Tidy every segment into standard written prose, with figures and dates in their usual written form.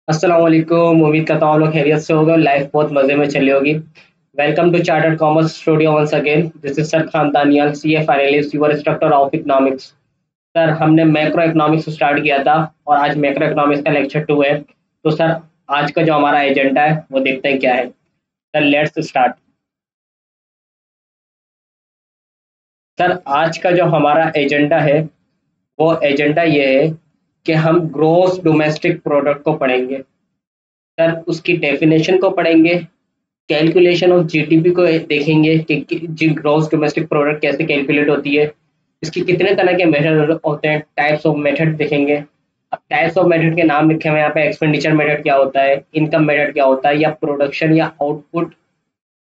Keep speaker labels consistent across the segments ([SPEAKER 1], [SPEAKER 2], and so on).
[SPEAKER 1] अस्सलाम वालेकुम। उम्मीद करता हूँ आप लोग खैरियत से होगा। लाइफ बहुत मज़े में चली होगी। Welcome to chartered commerce studio once again. This is sir Khan Daniyal, CA finalist, your instructor of economics. Sir हमने मैक्रो इकोनॉमिक्स स्टार्ट किया था और आज मैक्रो इकोनॉमिक्स का लेक्चर 2 है। तो सर आज का जो हमारा एजेंडा है वो देखते हैं क्या है। Sir let's start. सर आज का जो हमारा एजेंडा है वो एजेंडा ये है कि हम ग्रोस डोमेस्टिक प्रोडक्ट को पढ़ेंगे। सर उसकी डेफिनेशन को पढ़ेंगे, कैलकुलेशन ऑफ जीडीपी को देखेंगे कि जी ग्रॉस डोमेस्टिक प्रोडक्ट कैसे कैलकुलेट होती है, इसके कितने तरह के मेथड होते हैं, टाइप्स ऑफ मेथड देखेंगे। अब टाइप्स ऑफ मेथड के नाम लिखे हुए हैं यहाँ पे। एक्सपेंडिचर मेथड क्या होता है, इनकम मेथड क्या होता है, या प्रोडक्शन या आउटपुट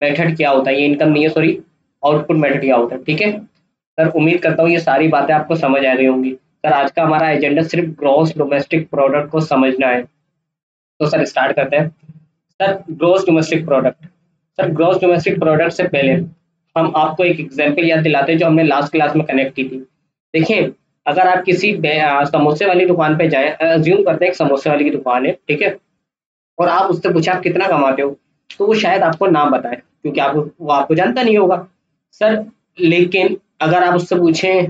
[SPEAKER 1] मेथड क्या होता है। ये इनकम नहीं है, सॉरी, आउटपुट मेथड क्या होता है। ठीक है सर, उम्मीद करता हूँ ये सारी बातें आपको समझ आ गई होंगी। सर आज का हमारा एजेंडा सिर्फ ग्रॉस डोमेस्टिक प्रोडक्ट को समझना है। तो सर स्टार्ट करते हैं। Sir gross domestic product. Sir gross domestic product से पहले हम आपको एक एग्जांपल याद दिलाते हैं जो हमने लास्ट क्लास में कनेक्ट की थी। देखिए, अगर आप किसी समोसे वाली दुकान पे जाएं, अज्यूम करते हैं एक समोसे वाली की दुकान है, ठीक है, और आप उससे पूछे आप कितना कमाते हो, तो वो शायद आपको ना बताए क्योंकि आप वो आपको जानता नहीं होगा। सर लेकिन अगर आप उससे पूछें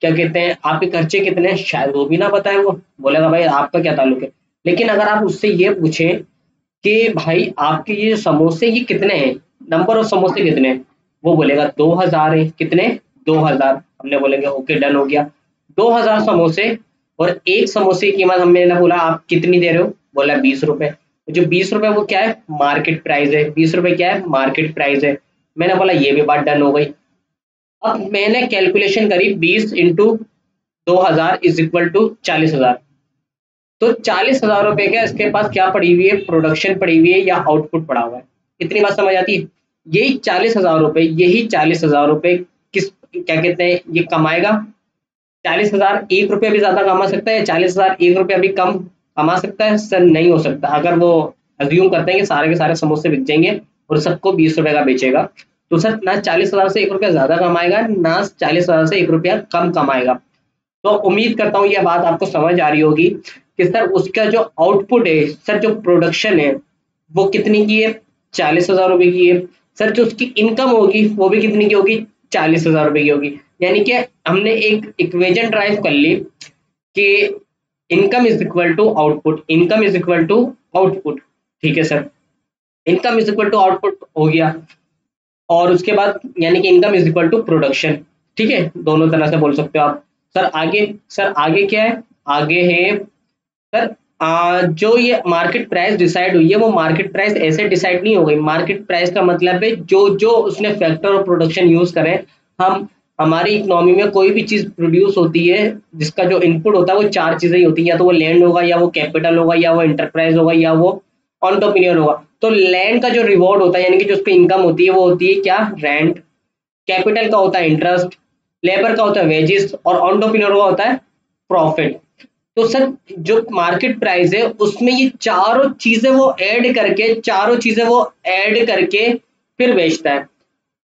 [SPEAKER 1] क्या कहते हैं आपके खर्चे कितने हैं, शायद वो भी ना बताए। वो बोलेगा भाई आपका क्या ताल्लुक है। लेकिन अगर आप उससे ये पूछें कि भाई आपके ये समोसे ये कितने हैं, नंबर ऑफ समोसे कितने हैं, वो बोलेगा 2000 है। कितने? 2000। हमने बोलेंगे ओके डन हो गया। 2000 समोसे, और एक समोसे की कीमत हमने ना बोला आप कितनी दे रहे हो, बोला 20 रुपए। जो 20 रुपए वो क्या है, मार्केट प्राइस है। 20 रुपए क्या है, मार्केट प्राइस है। मैंने बोला ये भी बात डन हो गई। अब मैंने कैलकुलेशन करी, 20 इंटू 2000 इज इक्वल टू 40,000। तो 40,000 रुपए का इसके पास क्या पड़ी हुई है, प्रोडक्शन पड़ी हुई है या आउटपुट पड़ा हुआ है। इतनी बात समझ आती है। यही 40,000 रुपए, यही 40,000 रुपए किस क्या कहते हैं ये कमाएगा। 40,000 1 रुपया भी ज्यादा कमा सकता है, 40,000 1 रुपया भी कम कमा सकता है। सर नहीं हो सकता। अगर वो अज्यूम करते हैं कि सारे के सारे समोसे बिक जाएंगे और सबको 20 रुपए का बेचेगा, तो सर ना 40,000 से 1 रुपया ज्यादा कमाएगा, ना 40,000 से 1 रुपया कम कमाएगा। तो उम्मीद करता हूँ यह बात आपको समझ आ रही होगी कि सर उसका जो आउटपुट है, सर जो प्रोडक्शन है वो कितनी की है, 40,000 रुपए की है। सर जो उसकी इनकम होगी वो भी कितनी की होगी, 40,000 रुपए की होगी। यानी कि हमने एक इक्वेशन ड्राइव कर ली कि income is equal to output, income is equal to output. ठीक है sir, income is equal to output हो गया। और उसके बाद यानी कि income is equal to production. ठीक है, दोनों तरह से बोल सकते हो आप। सर आगे, सर आगे क्या है, आगे है सर जो ये मार्केट प्राइस डिसाइड हुई है वो मार्केट प्राइस ऐसे डिसाइड नहीं हो गई। मार्केट प्राइस का मतलब है जो जो उसने फैक्टर ऑफ प्रोडक्शन यूज करें। हम हमारी इकोनॉमी में कोई भी चीज प्रोड्यूस होती है जिसका जो इनपुट होता है वो चार चीजें ही होती है, या तो वो लैंड होगा, या वो कैपिटल होगा, या वो इंटरप्राइज होगा, या वो ऑन्टरप्रेन्योर होगा। तो लैंड का जो रिवॉर्ड होता है यानी कि जो उसकी इनकम होती है वो होती है क्या, रेंट। कैपिटल का होता है इंटरेस्ट, लेबर का होता है वेजेस, और ऑन्टरप्रेन्योर का होता है प्रॉफिट। तो सर जो मार्केट प्राइस है उसमें ये चारों चीजें वो ऐड करके, चारों चीजें वो ऐड करके फिर बेचता है।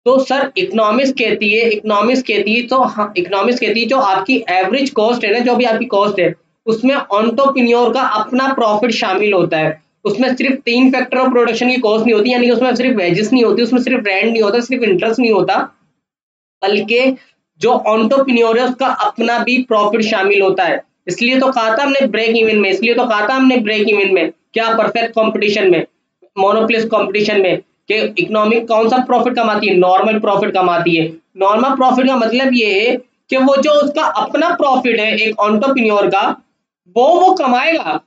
[SPEAKER 1] तो सर इकोनॉमिक्स कहती है, इकोनॉमिक्स कहती है तो हाँ, इकोनॉमिक्स कहती है जो आपकी एवरेज कॉस्ट है ना, जो भी आपकी कॉस्ट है उसमें एंटरप्रेन्योर का अपना प्रॉफिट शामिल होता है। उसमें सिर्फ 3 फैक्टर ऑफ प्रोडक्शन की कॉस्ट नहीं होती, यानी कि उसमें सिर्फ वेजेस नहीं होती, उसमें सिर्फ रेंट नहीं होता, सिर्फ इंटरेस्ट नहीं होता, बल्कि जो एंटरप्रेन्योर है उसका अपना भी प्रॉफिट शामिल होता है। इसलिए तो कहा था हमने ब्रेक इवन में, इसलिए तो कहा था हमने ब्रेक इवन में क्या, परफेक्ट कंपटीशन में, मोनोपोलिस्ट कंपटीशन में, कि इकोनॉमिक कौन सा प्रॉफिट कमाती है, नॉर्मल प्रॉफिट कमाती है। नॉर्मल प्रॉफिट का मतलब ये है कि वो जो उसका अपना प्रॉफिट है एक एंटरप्रेन्योर का, वो कमाएगा।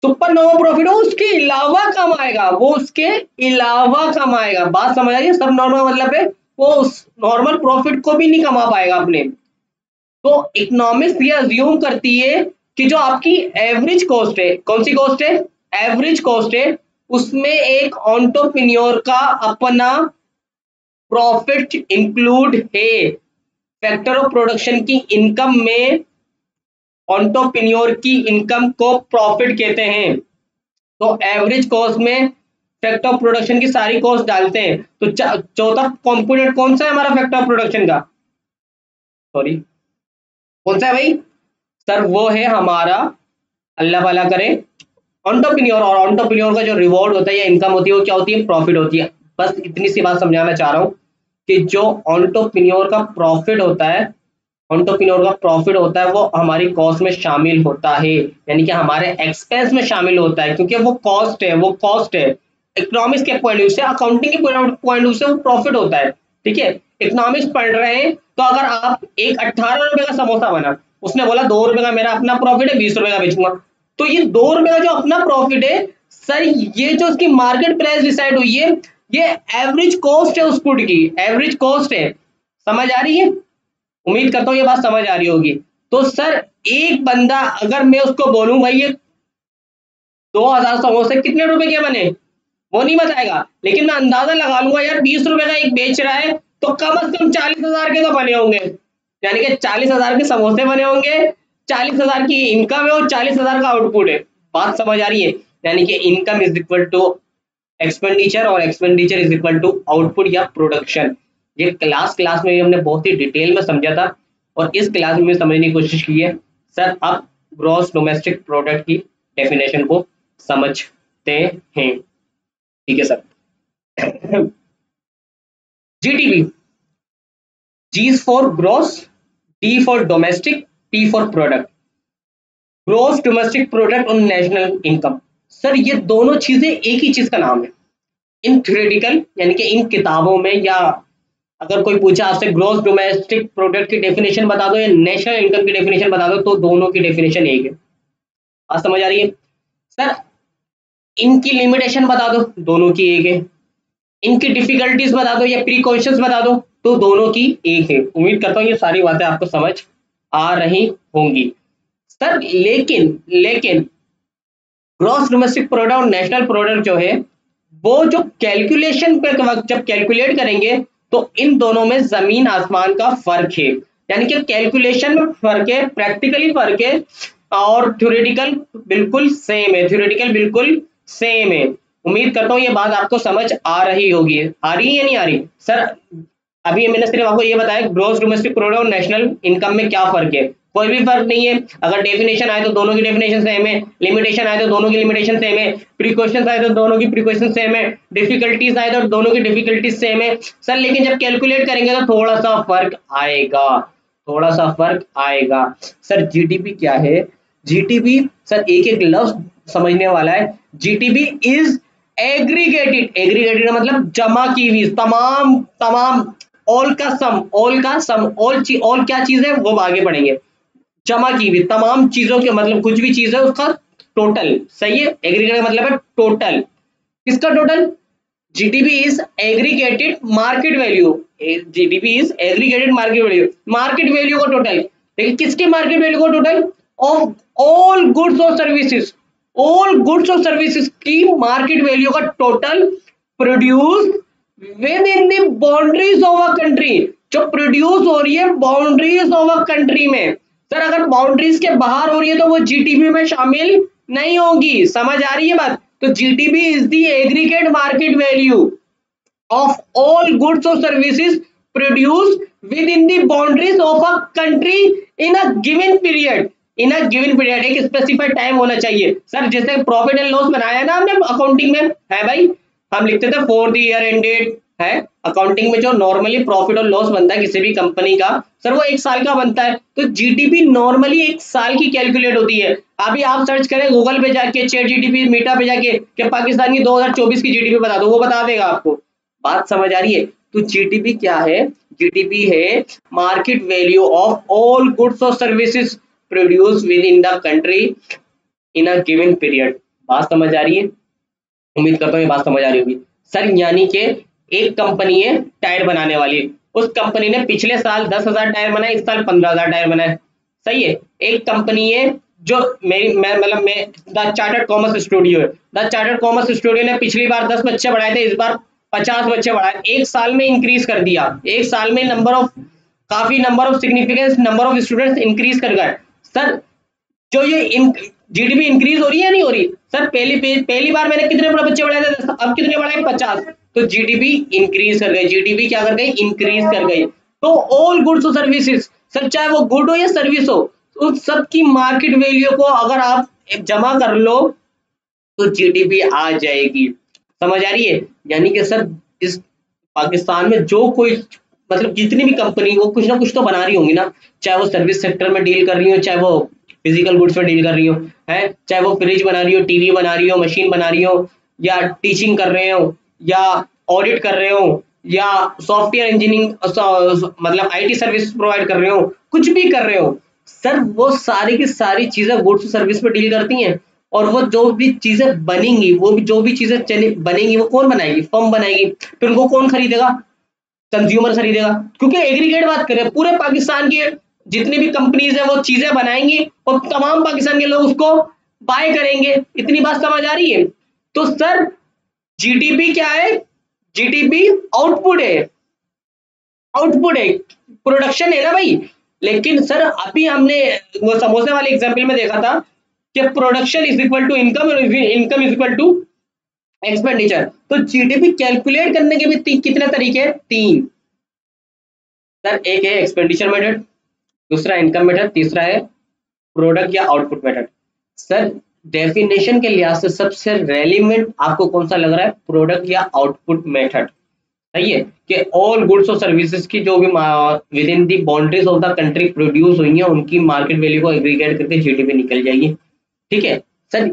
[SPEAKER 1] सुपर नॉर्मल प्रॉफिट हो उसके अलावा कमाएगा, वो उसके अलावा कमाएगा। बात समझ आई है? सब नॉर्मल मतलब है वो उस नॉर्मल प्रॉफिट को भी नहीं कमा पाएगा अपने। तो इकोनॉमिक्स ये अज्यूम करती है कि जो आपकी एवरेज कॉस्ट है, कौन सी कॉस्ट है, एवरेज कॉस्ट है, उसमें एक एंटरप्रेन्योर का अपना प्रॉफिट इंक्लूड है। फैक्टर ऑफ प्रोडक्शन की इनकम में एंटरप्रेन्योर की इनकम को प्रॉफिट कहते हैं। तो एवरेज कॉस्ट में फैक्टर ऑफ प्रोडक्शन की सारी कॉस्ट डालते हैं। तो चौथा कंपोनेंट कौन सा है हमारा फैक्टर ऑफ प्रोडक्शन का, सॉरी कौन सा है भाई, सर वो है हमारा, अल्लाह वाला करे, एंटरप्रेन्योर, और एंटरप्रेन्योर का जो रिवॉर्ड होता है या इनकम होती है वो क्या होती है, प्रॉफिट होती है। बस इतनी सी बात समझाना चाह रहा हूँ कि जो एंटरप्रेन्योर का प्रॉफिट होता है, एंटरप्रेन्योर का प्रॉफिट होता है वो हमारी कॉस्ट में शामिल होता है, यानी कि हमारे एक्सपेंस में शामिल होता है, क्योंकि वो कॉस्ट है, वो कॉस्ट है। इकोनॉमिक्स के पॉइंट ऑफ व्यू से, अकाउंटिंग के पॉइंट ऑफ व्यू से वो प्रॉफिट होता है। ठीक है, इकोनॉमिक्स पढ़ रहे हैं तो अगर आप एक 18 रुपए का समोसा बना, उसने बोला 2 रुपए का मेरा अपना प्रॉफिट है, 20 रुपए का बेचूंगा, तो ये 2 रुपए का जो अपना प्रॉफिट है सर, ये जो उसकी मार्केट प्राइस डिसाइड हुई है, ये एवरेज कॉस्ट है उस फूड की, एवरेज कॉस्ट है। समझ आ रही है? उम्मीद करता हूँ ये बात समझ आ रही होगी। तो सर एक बंदा, अगर मैं उसको बोलूं भाई ये 2000 समोसे कितने रुपए के बने, वो नहीं बताएगा, लेकिन मैं अंदाजा लगा लूंगा यार 20 रुपए का एक बेच रहा है, तो कम से कम 40,000 के तो बने होंगे, यानी कि 40,000 के समोसे बने होंगे, 40,000 की इनकम है और 40,000 का आउटपुट है। बात समझ आ रही है? यानी कि income is equal to expenditure और expenditure is equal to output या प्रोडक्शन। ये क्लास में हमने बहुत ही डिटेल में समझा था, और इस क्लास में समझने की कोशिश की है। सर आप ग्रॉस डोमेस्टिक प्रोडक्ट की डेफिनेशन को समझते हैं? ठीक है sir. GDP, G for gross, D for domestic, T for product. Gross domestic product और नेशनल इनकम, सर ये दोनों चीजें एक ही चीज का नाम है। इन थ्योरेटिकल यानी कि इन किताबों में, या अगर कोई पूछा आपसे ग्रॉस डोमेस्टिक प्रोडक्ट की डेफिनेशन बता दो या नेशनल इनकम की डेफिनेशन बता दो, तो दोनों की डेफिनेशन एक है। बात समझ आ रही है? सर इनकी लिमिटेशन बता दो, दोनों की एक है। इनकी डिफिकल्टीज बता दो या प्रिकॉशंस बता दो, तो दोनों की एक है। उम्मीद करता हूँ ये सारी बातें आपको समझ आ रही होंगी। सर लेकिन लेकिन ग्रॉस डोमेस्टिक प्रोडक्ट और नेशनल प्रोडक्ट जो है, वो जो कैलकुलेशन पे वक्त जब कैलकुलेट करेंगे, तो इन दोनों में जमीन आसमान का फर्क है। यानी कि कैलकुलेशन में फर्क है, प्रैक्टिकली फर्क है, और थ्योरेटिकल बिल्कुल सेम है, थ्योरेटिकल बिल्कुल सेम है। उम्मीद करता हूँ ये बात आपको समझ आ रही होगी। आ रही है या नहीं आ रही सर? अभी मैंने सिर्फ आपको ये बताया ग्रॉस डोमेस्टिक प्रोडक्ट और नेशनल इनकम में क्या फर्क है। कोई भी फर्क नहीं है। अगर डेफिनेशन आए तो दोनों की डेफिनेशन सेम है, लिमिटेशन आए तो दोनों की लिमिटेशन सेम है, प्रिकॉशंस आए तो दोनों की प्रिकॉशन सेम है, डिफिकल्टीज आए तो दोनों की डिफिकल्टीज सेम है। सर लेकिन जब कैलकुलेट करेंगे तो थोड़ा सा फर्क आएगा, थोड़ा सा फर्क आएगा। सर जीडीपी क्या है? जीडीपी सर एक एक लफ्ज समझने वाला है। जीडीपी इज एग्रीगेटेड, एग्रीगेटेड मतलब जमा की हुई तमाम तमाम, ऑल का सम, ऑल का सम, ऑल क्या चीज है वो आगे पढ़ेंगे। जमा की हुई तमाम चीजों के मतलब कुछ भी चीज है उसका टोटल, सही है। एग्रीगेट का मतलब है टोटल। किसका total? GDP is aggregated market value, GDP is aggregated market value, market value का टोटल। लेकिन किसके मार्केट वैल्यू का टोटल? ऑफ ऑल गुड्स और सर्विसेज, ऑल गुड्स और सर्विसेज की मार्केट वैल्यू का total produce within the boundaries of a country, जो produce हो रही है बाउंड्रीज ऑफ अ कंट्री में। सर अगर बाउंड्रीज के बाहर हो रही है तो वो जीडीपी में शामिल नहीं होगी। समझ आ रही है बात? तो GDP is the aggregate market value of all goods or services produced within the boundaries of a country in a given period, in a given period, एक स्पेसिफाइड टाइम होना चाहिए। सर जैसे प्रॉफिट एंड लॉस बनाया ना हमने accounting में, है भाई, हम लिखते थे फॉर द ईयर एंडेड, है अकाउंटिंग में जो नॉर्मली प्रॉफिट और लॉस बनता है किसी भी कंपनी का, सर वो एक साल का बनता है। तो जीडीपी नॉर्मली एक साल की कैलकुलेट होती है। अभी आप सर्च करें गूगल पे जाके, चैट जीडीपी, मीटा पे जाके कि पाकिस्तान की 2024 की जीडीपी बता दो, वो बता देगा आपको। बात समझ आ रही है? तो जीडीपी क्या है? जीडीपी है market value of all goods और services produce within the country in a given period. बात समझ आ रही है? उम्मीद करता हूँ ये बात समझ आ रही होगी। सर यानी कि एक कंपनी है टायर बनाने वाली, उस कंपनी ने पिछले साल 10,000 टायर बनाए, इस साल 15,000 टायर बनाए, सही है। एक कंपनी है जो मेरी मैं द चार्टर्ड कॉमर्स स्टूडियो है, द चार्टर्ड कॉमर्स स्टूडियो ने पिछली बार 10 बच्चे बढ़ाए थे, इस बार 50 बच्चे बढ़ाए, एक साल में इंक्रीज कर दिया, एक साल में नंबर ऑफ, काफी number of significance number of students increase कर गए। सर जो ये जीडीपी इंक्रीज हो रही है नहीं हो रही? सर पहली बार मैंने कितने बच्चे बढ़ाए थे, अब कितने बढ़ाए? 50। तो जीडीपी इंक्रीज कर गई, जीडीपी क्या कर गई? इंक्रीज कर गई। तो ऑल गुड्स और सर्विसेज, सर चाहे वो गुड हो या सर्विस हो, उस सब की मार्केट वैल्यू को अगर आप जमा कर लो, तो जीडीपी आ जाएगी। समझ आ रही है? यानी कि सर इस पाकिस्तान में जो कोई मतलब जितनी भी कंपनी वो कुछ ना कुछ तो बना रही होंगी ना, चाहे वो सर्विस सेक्टर में डील कर रही हो, चाहे वो फिजिकल गुड्स में डील कर रही हो, है चाहे वो फ्रिज बना रही हो, टीवी बना रही हो, मशीन बना रही हो, या टीचिंग कर रहे हो, या ऑडिट कर रहे हो, या सॉफ्टवेयर इंजीनियरिंग मतलब आईटी सर्विस प्रोवाइड कर रहे हो, कुछ भी कर रहे हो सर, वो सारी की सारी चीजें गुड्स सर्विस में डील करती हैं। और वो जो भी चीजें बनेंगी, वो भी जो भी चीजें चली बनेंगी, वो कौन बनाएगी? फर्म बनाएगी। फिर उनको कौन खरीदेगा? कंज्यूमर खरीदेगा। क्योंकि एग्रीगेट बात करें, पूरे पाकिस्तान की जितनी भी कंपनीज है वो चीजें बनाएंगी और तमाम पाकिस्तान के लोग उसको बाय करेंगे। इतनी बात समझ आ रही है? तो सर जीडीपी क्या है? जीडीपी आउटपुट है, आउटपुट है, प्रोडक्शन है ना भाई। लेकिन सर अभी हमने वो समोसे वाले एग्जाम्पल में देखा था कि production is equal to income और income is equal to expenditure. तो जीडीपी कैलकुलेट करने के भी कितने तरीके हैं? तीन। सर एक है एक्सपेंडिचर मेथड, दूसरा इनकम मेथड, तीसरा है प्रोडक्ट या आउटपुट मेथड। सर डेफिनेशन के लिहाज से सबसे रेलिवेंट आपको कौन सा लग रहा है? प्रोडक्ट या आउटपुट मेथड। सही है कि ऑल गुड्स और सर्विसेज की जो भी with in the boundaries of the country produce हुई है उनकी मार्केट वैल्यू को एग्रीगेट करके जीडीपी निकल जाएगी। ठीक है सर,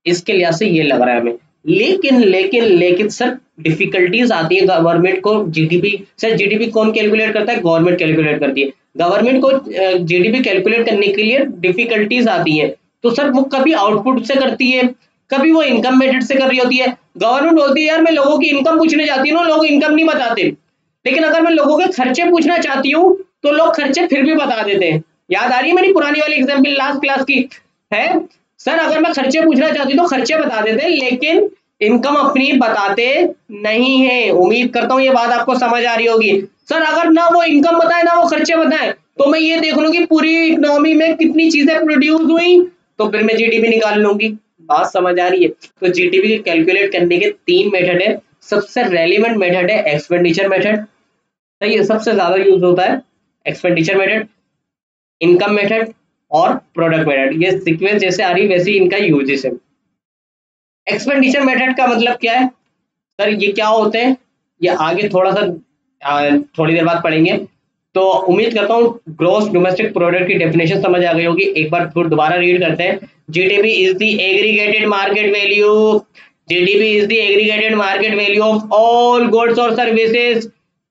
[SPEAKER 1] इसके लिहाज से ये लग रहा है हमें। लेकिन सर डिफिकल्टीज आती है गवर्नमेंट को जीडीपी। सर जीडीपी कौन कैलकुलेट करता है? गवर्नमेंट कैलकुलेट करती है। गवर्नमेंट को जीडीपी कैलकुलेट करने के लिए डिफिकल्टीज आती है। तो सर वो कभी आउटपुट से करती है, कभी वो इनकम मेथड से कर रही होती है। गवर्नमेंट बोलती है यार मैं लोगों की इनकम पूछने जाती हूँ, लोग इनकम नहीं बताते। लेकिन अगर मैं लोगों के खर्चे पूछना चाहती हूँ तो लोग खर्चे फिर भी बता देते हैं। याद आ रही है मेरी पुरानी वाली एग्जाम्पल लास्ट क्लास की? है सर अगर मैं खर्चे पूछना चाहती हूँ तो खर्चे बता देते हैं, लेकिन इनकम अपनी बताते नहीं है। उम्मीद करता हूँ ये बात आपको समझ आ रही होगी। सर अगर ना वो इनकम बताए ना वो खर्चे बताए तो मैं ये देख लूंगी पूरी इकोनॉमी में कितनी चीजें प्रोड्यूस हुई, तो फिर मैं जीडीपी निकाल लूंगी। बात समझ आ रही है? तो जीडीपी के कैलकुलेट करने के तीन मेथड है। सबसे रेलिवेंट मेथड है एक्सपेंडिचर मेथड। सही है, सबसे ज्यादा यूज होता है एक्सपेंडिचर मेथड, इनकम मेथड और प्रोडक्ट मेथड। ये सीक्वेंस जैसे आ रही वैसे ही इनका यूजेस है। एक्सपेंडिचर मेथड का मतलब क्या है? सर ये क्या होते हैं ये आगे थोड़ा सा थोड़ी देर बाद पढ़ेंगे। तो उम्मीद करता हूँ ग्रॉस डोमेस्टिक प्रोडक्ट की डेफिनेशन समझ आ गई होगी। एक बार फिर दोबारा रीड करते हैं। GDP is the aggregated market value, GDP is the aggregated market value of all goods और services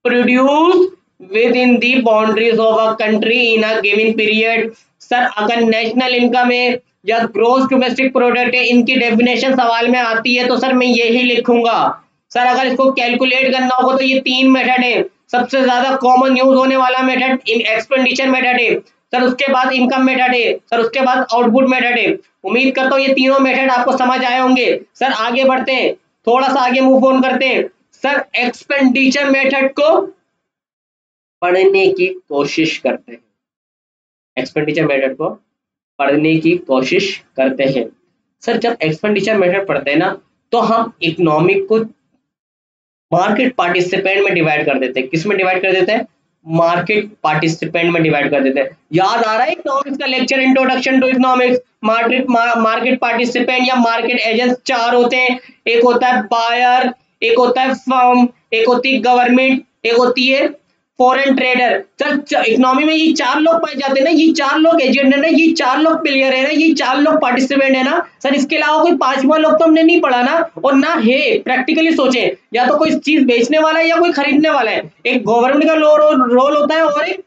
[SPEAKER 1] produce within the boundaries of a country in a given period. Sir अगर नेशनल इनकम है या gross domestic product है, इनकी definition सवाल में आती है तो सर मैं यही लिखूंगा। सर अगर इसको कैलकुलेट करना होगा तो ये तीन मेथड है। सबसे ज्यादा कॉमन यूज होने वाला मेथड एक्सपेंडिचर मेथड है, सर उसके बाद इनकम मेथड है, सर उसके बाद आउटपुट मेथड है। उम्मीद करता हूँ ये तीनों मेथड आपको समझ आए होंगे। सर आगे बढ़ते हैं, थोड़ा सा आगे मूव ऑन करते हैं। सर एक्सपेंडिचर मेथड को पढ़ने की कोशिश करते हैं, एक्सपेंडिचर मेथड को पढ़ने की कोशिश करते हैं। सर जब एक्सपेंडिचर मेथड पढ़ते हैं ना तो हम इकोनॉमिक को मार्केट पार्टिसिपेंट में डिवाइड कर देते हैं। किस में डिवाइड कर देते हैं? मार्केट पार्टिसिपेंट में डिवाइड कर देते हैं। याद आ रहा है इकोनॉमिक्स का lecture introduction to economics? Market participant या मार्केट एजेंट चार होते हैं। एक होता है बायर, एक होता है फर्म, एक होती है गवर्नमेंट, एक होती है फॉरेन ट्रेडर। सर इकोनॉमी में ये चार लोग पाए जाते हैं ना, ये चार लोग एजेंट है ना, ये चार लोग प्लेयर है ना, ये चार लोग पार्टिसिपेंट है ना। सर इसके अलावा कोई पांचवा लोग तो हमने नहीं पढ़ा ना, और ना है। प्रैक्टिकली सोचे, या तो कोई चीज बेचने वाला है या कोई खरीदने वाला है। एक गवर्नमेंट का रोल होता है और एक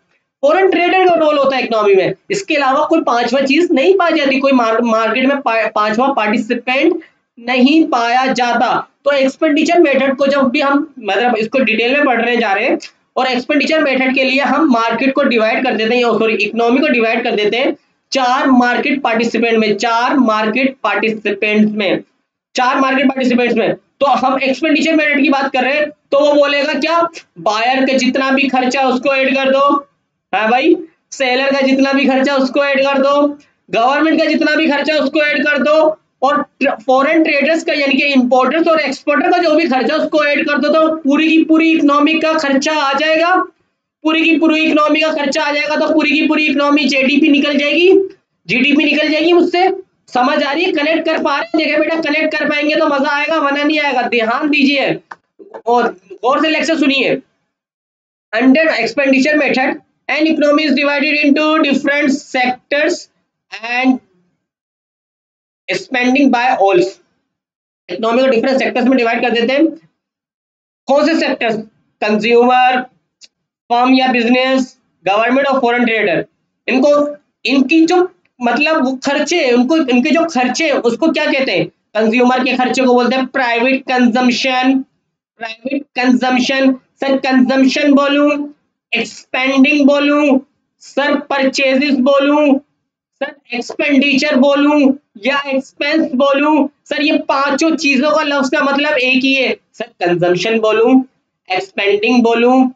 [SPEAKER 1] फॉरेन ट्रेडर का रोल होता है इकोनॉमी में। इसके अलावा कोई पांचवा चीज नहीं पाई जाती, कोई मार्केट में पांचवा पार्टिसिपेंट नहीं पाया जाता। तो एक्सपेंडिचर मेथड को जब भी हम मतलब इसको डिटेल में पढ़ने जा रहे हैं, और एक्सपेंडिचर मेथड के लिए हम मार्केट को डिवाइड कर देते हैं, सॉरी इकोनॉमी को डिवाइड कर देते हैं चार मार्केट पार्टिसिपेंट में, चार मार्केट पार्टिसिपेंट्स में, चार मार्केट पार्टिसिपेंट्स में। तो हम एक्सपेंडिचर मेथड की बात कर रहे हैं तो वो बोलेगा क्या? बायर का जितना भी खर्चा उसको ऐड कर दो, है भाई। सेलर का जितना भी खर्चा उसको ऐड कर दो, गवर्नमेंट का जितना भी खर्चा उसको ऐड कर दो, और फॉरेन ट्रेडर्स का यानी कि इंपोर्टर्स और एक्सपोर्टर का जो भी खर्चा उसको ऐड कर दो, तो पूरी की पूरी इकोनॉमी का खर्चा आ जाएगा। पूरी की पूरी इकोनॉमी का खर्चा आ जाएगा तो पूरी की पूरी इकोनॉमी जीडीपी निकल जाएगी, जीडीपी निकल जाएगी मुझसे। समझ आ रही है? कनेक्ट कर पा रहे हैं? देखिए बेटा, कनेक्ट कर पाएंगे तो मजा आएगा, वरना नहीं आएगा। ध्यान दीजिए और गौर से लेक्चर सुनिए। Under expenditure method and economy is divided into different sectors and spending by all. Economy को डिफरेंट सेक्टर्स में डिवाइड कर देते हैं। कौन से सेक्टर्स? कंज्यूमर, फर्म या बिजनेस, गवर्नमेंट और फॉरेन ट्रेडर। इनको, इनकी जो मतलब खर्चे, उनको इनके जो खर्चे उसको क्या कहते हैं? कंज्यूमर के खर्चे को बोलते हैं private consumption. Private consumption, sir consumption बोलूं, एक्सपेंडिंग बोलूं, सर परचेजेस बोलूं, सर एक्सपेंडिचर बोलूं या एक्सपेंस बोलूं? सर ये पांचों चीजों का लफ्ज का मतलब एक ही है। सर कंजम्पशन बोलूं, एक्सपेंडिंग बोलूं,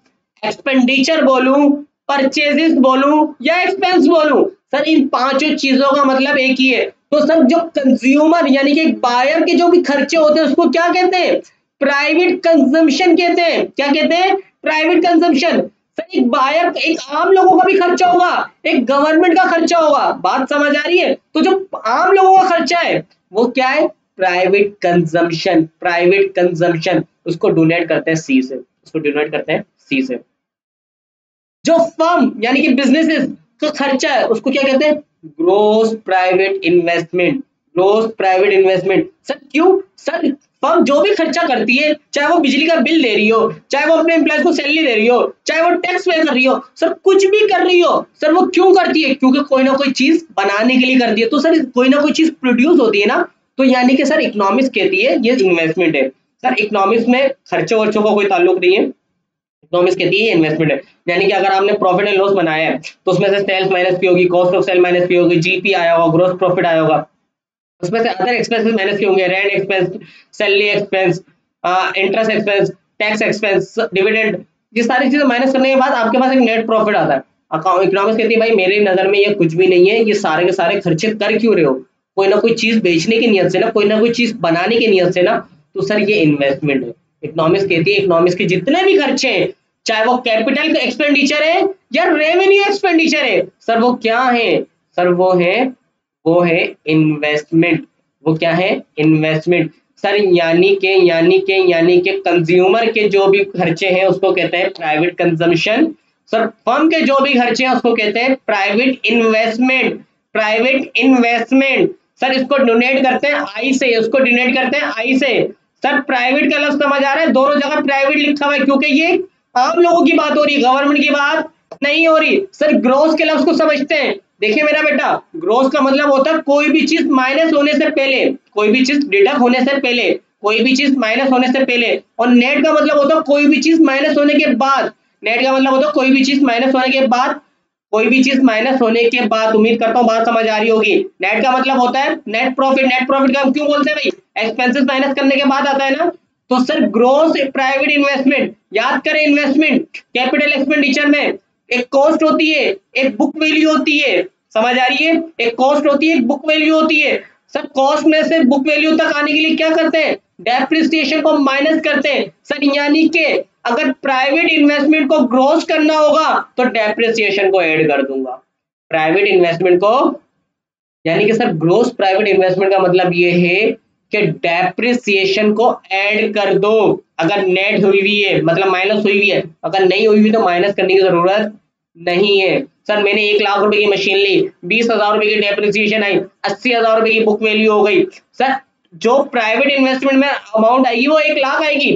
[SPEAKER 1] एक्सपेंडिचर बोलूं, परचेजेस बोलूं या एक्सपेंस बोलूं, सर इन पांचों चीजों का मतलब एक ही है। तो सर जो कंज्यूमर यानी कि बायर के जो भी खर्चे होते हैं उसको क्या कहते हैं? प्राइवेट कंजम्पशन कहते हैं। क्या कहते हैं? Private consumption. सर एक बायर, एक आम लोगों का भी खर्चा होगा, एक गवर्नमेंट का खर्चा होगा। बात समझ आ रही है? तो जो आम लोगों का खर्चा है वो क्या है? Private consumption. प्राइवेट कंजम्पशन उसको डोनेट करते हैं सी से, उसको डोनेट करते हैं सी से। जो फर्म यानी कि बिजनेसेस का खर्चा है उसको क्या कहते हैं? Gross private investment. Gross private investment. Sir क्यों? सर फर्म जो भी खर्चा करती है, चाहे वो बिजली का बिल दे रही हो, चाहे वो अपने एम्प्लॉयज को सैलरी दे रही हो, चाहे वो टैक्स पे कर रही हो, सर कुछ भी कर रही हो, सर वो क्यों करती है? क्योंकि कोई ना कोई चीज बनाने के लिए करती है। तो सर कोई ना कोई चीज प्रोड्यूस होती है ना, तो यानी कि सर इकोनॉमिक्स कहती है ये इन्वेस्टमेंट है। सर इकोनॉमिक्स में खर्चों वर्चों का कोई ताल्लुक नहीं है, इकोनॉमिक्स कहती है इन्वेस्टमेंट है। यानी कि अगर आपने प्रॉफिट एंड लॉस बनाया है तो उसमें से सेल्स माइनस की होगी, कॉस्ट ऑफ सेल माइनस की होगी, जीपी आया होगा, ग्रोस प्रॉफिट आया होगा, उसमें से अदर एक्सपेंसेस माइनस के होंगे, rent expense, salary expense, interest expense, tax expense, dividend, ये सारी चीजें माइनस करने के बाद आपके पास एक नेट प्रॉफिट आता है। इकोनॉमिक्स कहती है भाई मेरी नजर में ये कुछ भी नहीं है, ये सारे के सारे खर्चे कर क्यों रहे हो? कोई ना कोई चीज बेचने की नियत से ना, कोई ना कोई चीज बनाने की नियत से ना, तो सर ये इन्वेस्टमेंट है। इकोनॉमिक्स कहती है इकोनॉमिक्स के जितने भी खर्चे हैं, चाहे वो कैपिटल एक्सपेंडिचर है या रेवेन्यू एक्सपेंडिचर है, सर वो क्या है? सर वो है इन्वेस्टमेंट। वो क्या है? इन्वेस्टमेंट। सर यानी के कंज्यूमर के जो भी खर्चे हैं उसको कहते हैं प्राइवेट कंजम्पशन। सर फर्म के जो भी खर्चे हैं उसको कहते हैं private investment. Private investment. Sir इसको डोनेट करते हैं आई से, उसको डोनेट करते हैं आई से। सर प्राइवेट का लफ्ज समझ आ रहा है? दोनों जगह प्राइवेट लिखा हुआ है क्योंकि ये आम लोगों की बात हो रही है, गवर्नमेंट की बात नहीं हो रही। सर ग्रोस के लफ्ज को समझते हैं। देखिए मेरा बेटा, ग्रोस का मतलब होता है कोई भी चीज माइनस होने से पहले, कोई भी चीज डिडक्ट होने से पहले, कोई भी चीज माइनस होने से पहले। और नेट का मतलब होता है कोई भी चीज माइनस होने के बाद। नेट का मतलब होता है कोई भी चीज माइनस होने के बाद, कोई भी चीज माइनस होने के बाद। उम्मीद करता हूँ बात समझ आ रही होगी। नेट का मतलब होता है नेट प्रॉफिट। नेट प्रॉफिट का हम क्यों बोलते हैं भाई? एक्सपेंसेस माइनस करने के बाद आता है ना। तो सर ग्रोस प्राइवेट इन्वेस्टमेंट, याद करें इन्वेस्टमेंट कैपिटल एक्सपेंडिचर में एक कॉस्ट होती है, एक बुक वैल्यू होती है। समझ आ रही है? एक कॉस्ट होती है, एक बुक वैल्यू होती है। सर कॉस्ट में से बुक वैल्यू तक आने के लिए क्या करते हैं? डेप्रिसिएशन को माइनस करते हैं। सर यानी कि अगर प्राइवेट इन्वेस्टमेंट को ग्रोस करना होगा तो डेप्रिसिएशन को ऐड कर दूंगा। प्राइवेट इन्वेस्टमेंट को, यानी कि सर ग्रोस प्राइवेट इन्वेस्टमेंट का मतलब ये है कि डेप्रिसिएशन को ऐड कर दो। अगर नेट हुई हुई है मतलब माइनस हुई हुई है, अगर नहीं हुई हुई तो माइनस करने की जरूरत नहीं है। सर मैंने 1 लाख रुपए की मशीन ली, 20,000 रुपए की डेप्रिसिएशन आई, 80,000 रुपए की बुक वैल्यू हो गई। सर जो प्राइवेट इन्वेस्टमेंट में अमाउंट आएगी वो 1 लाख आएगी।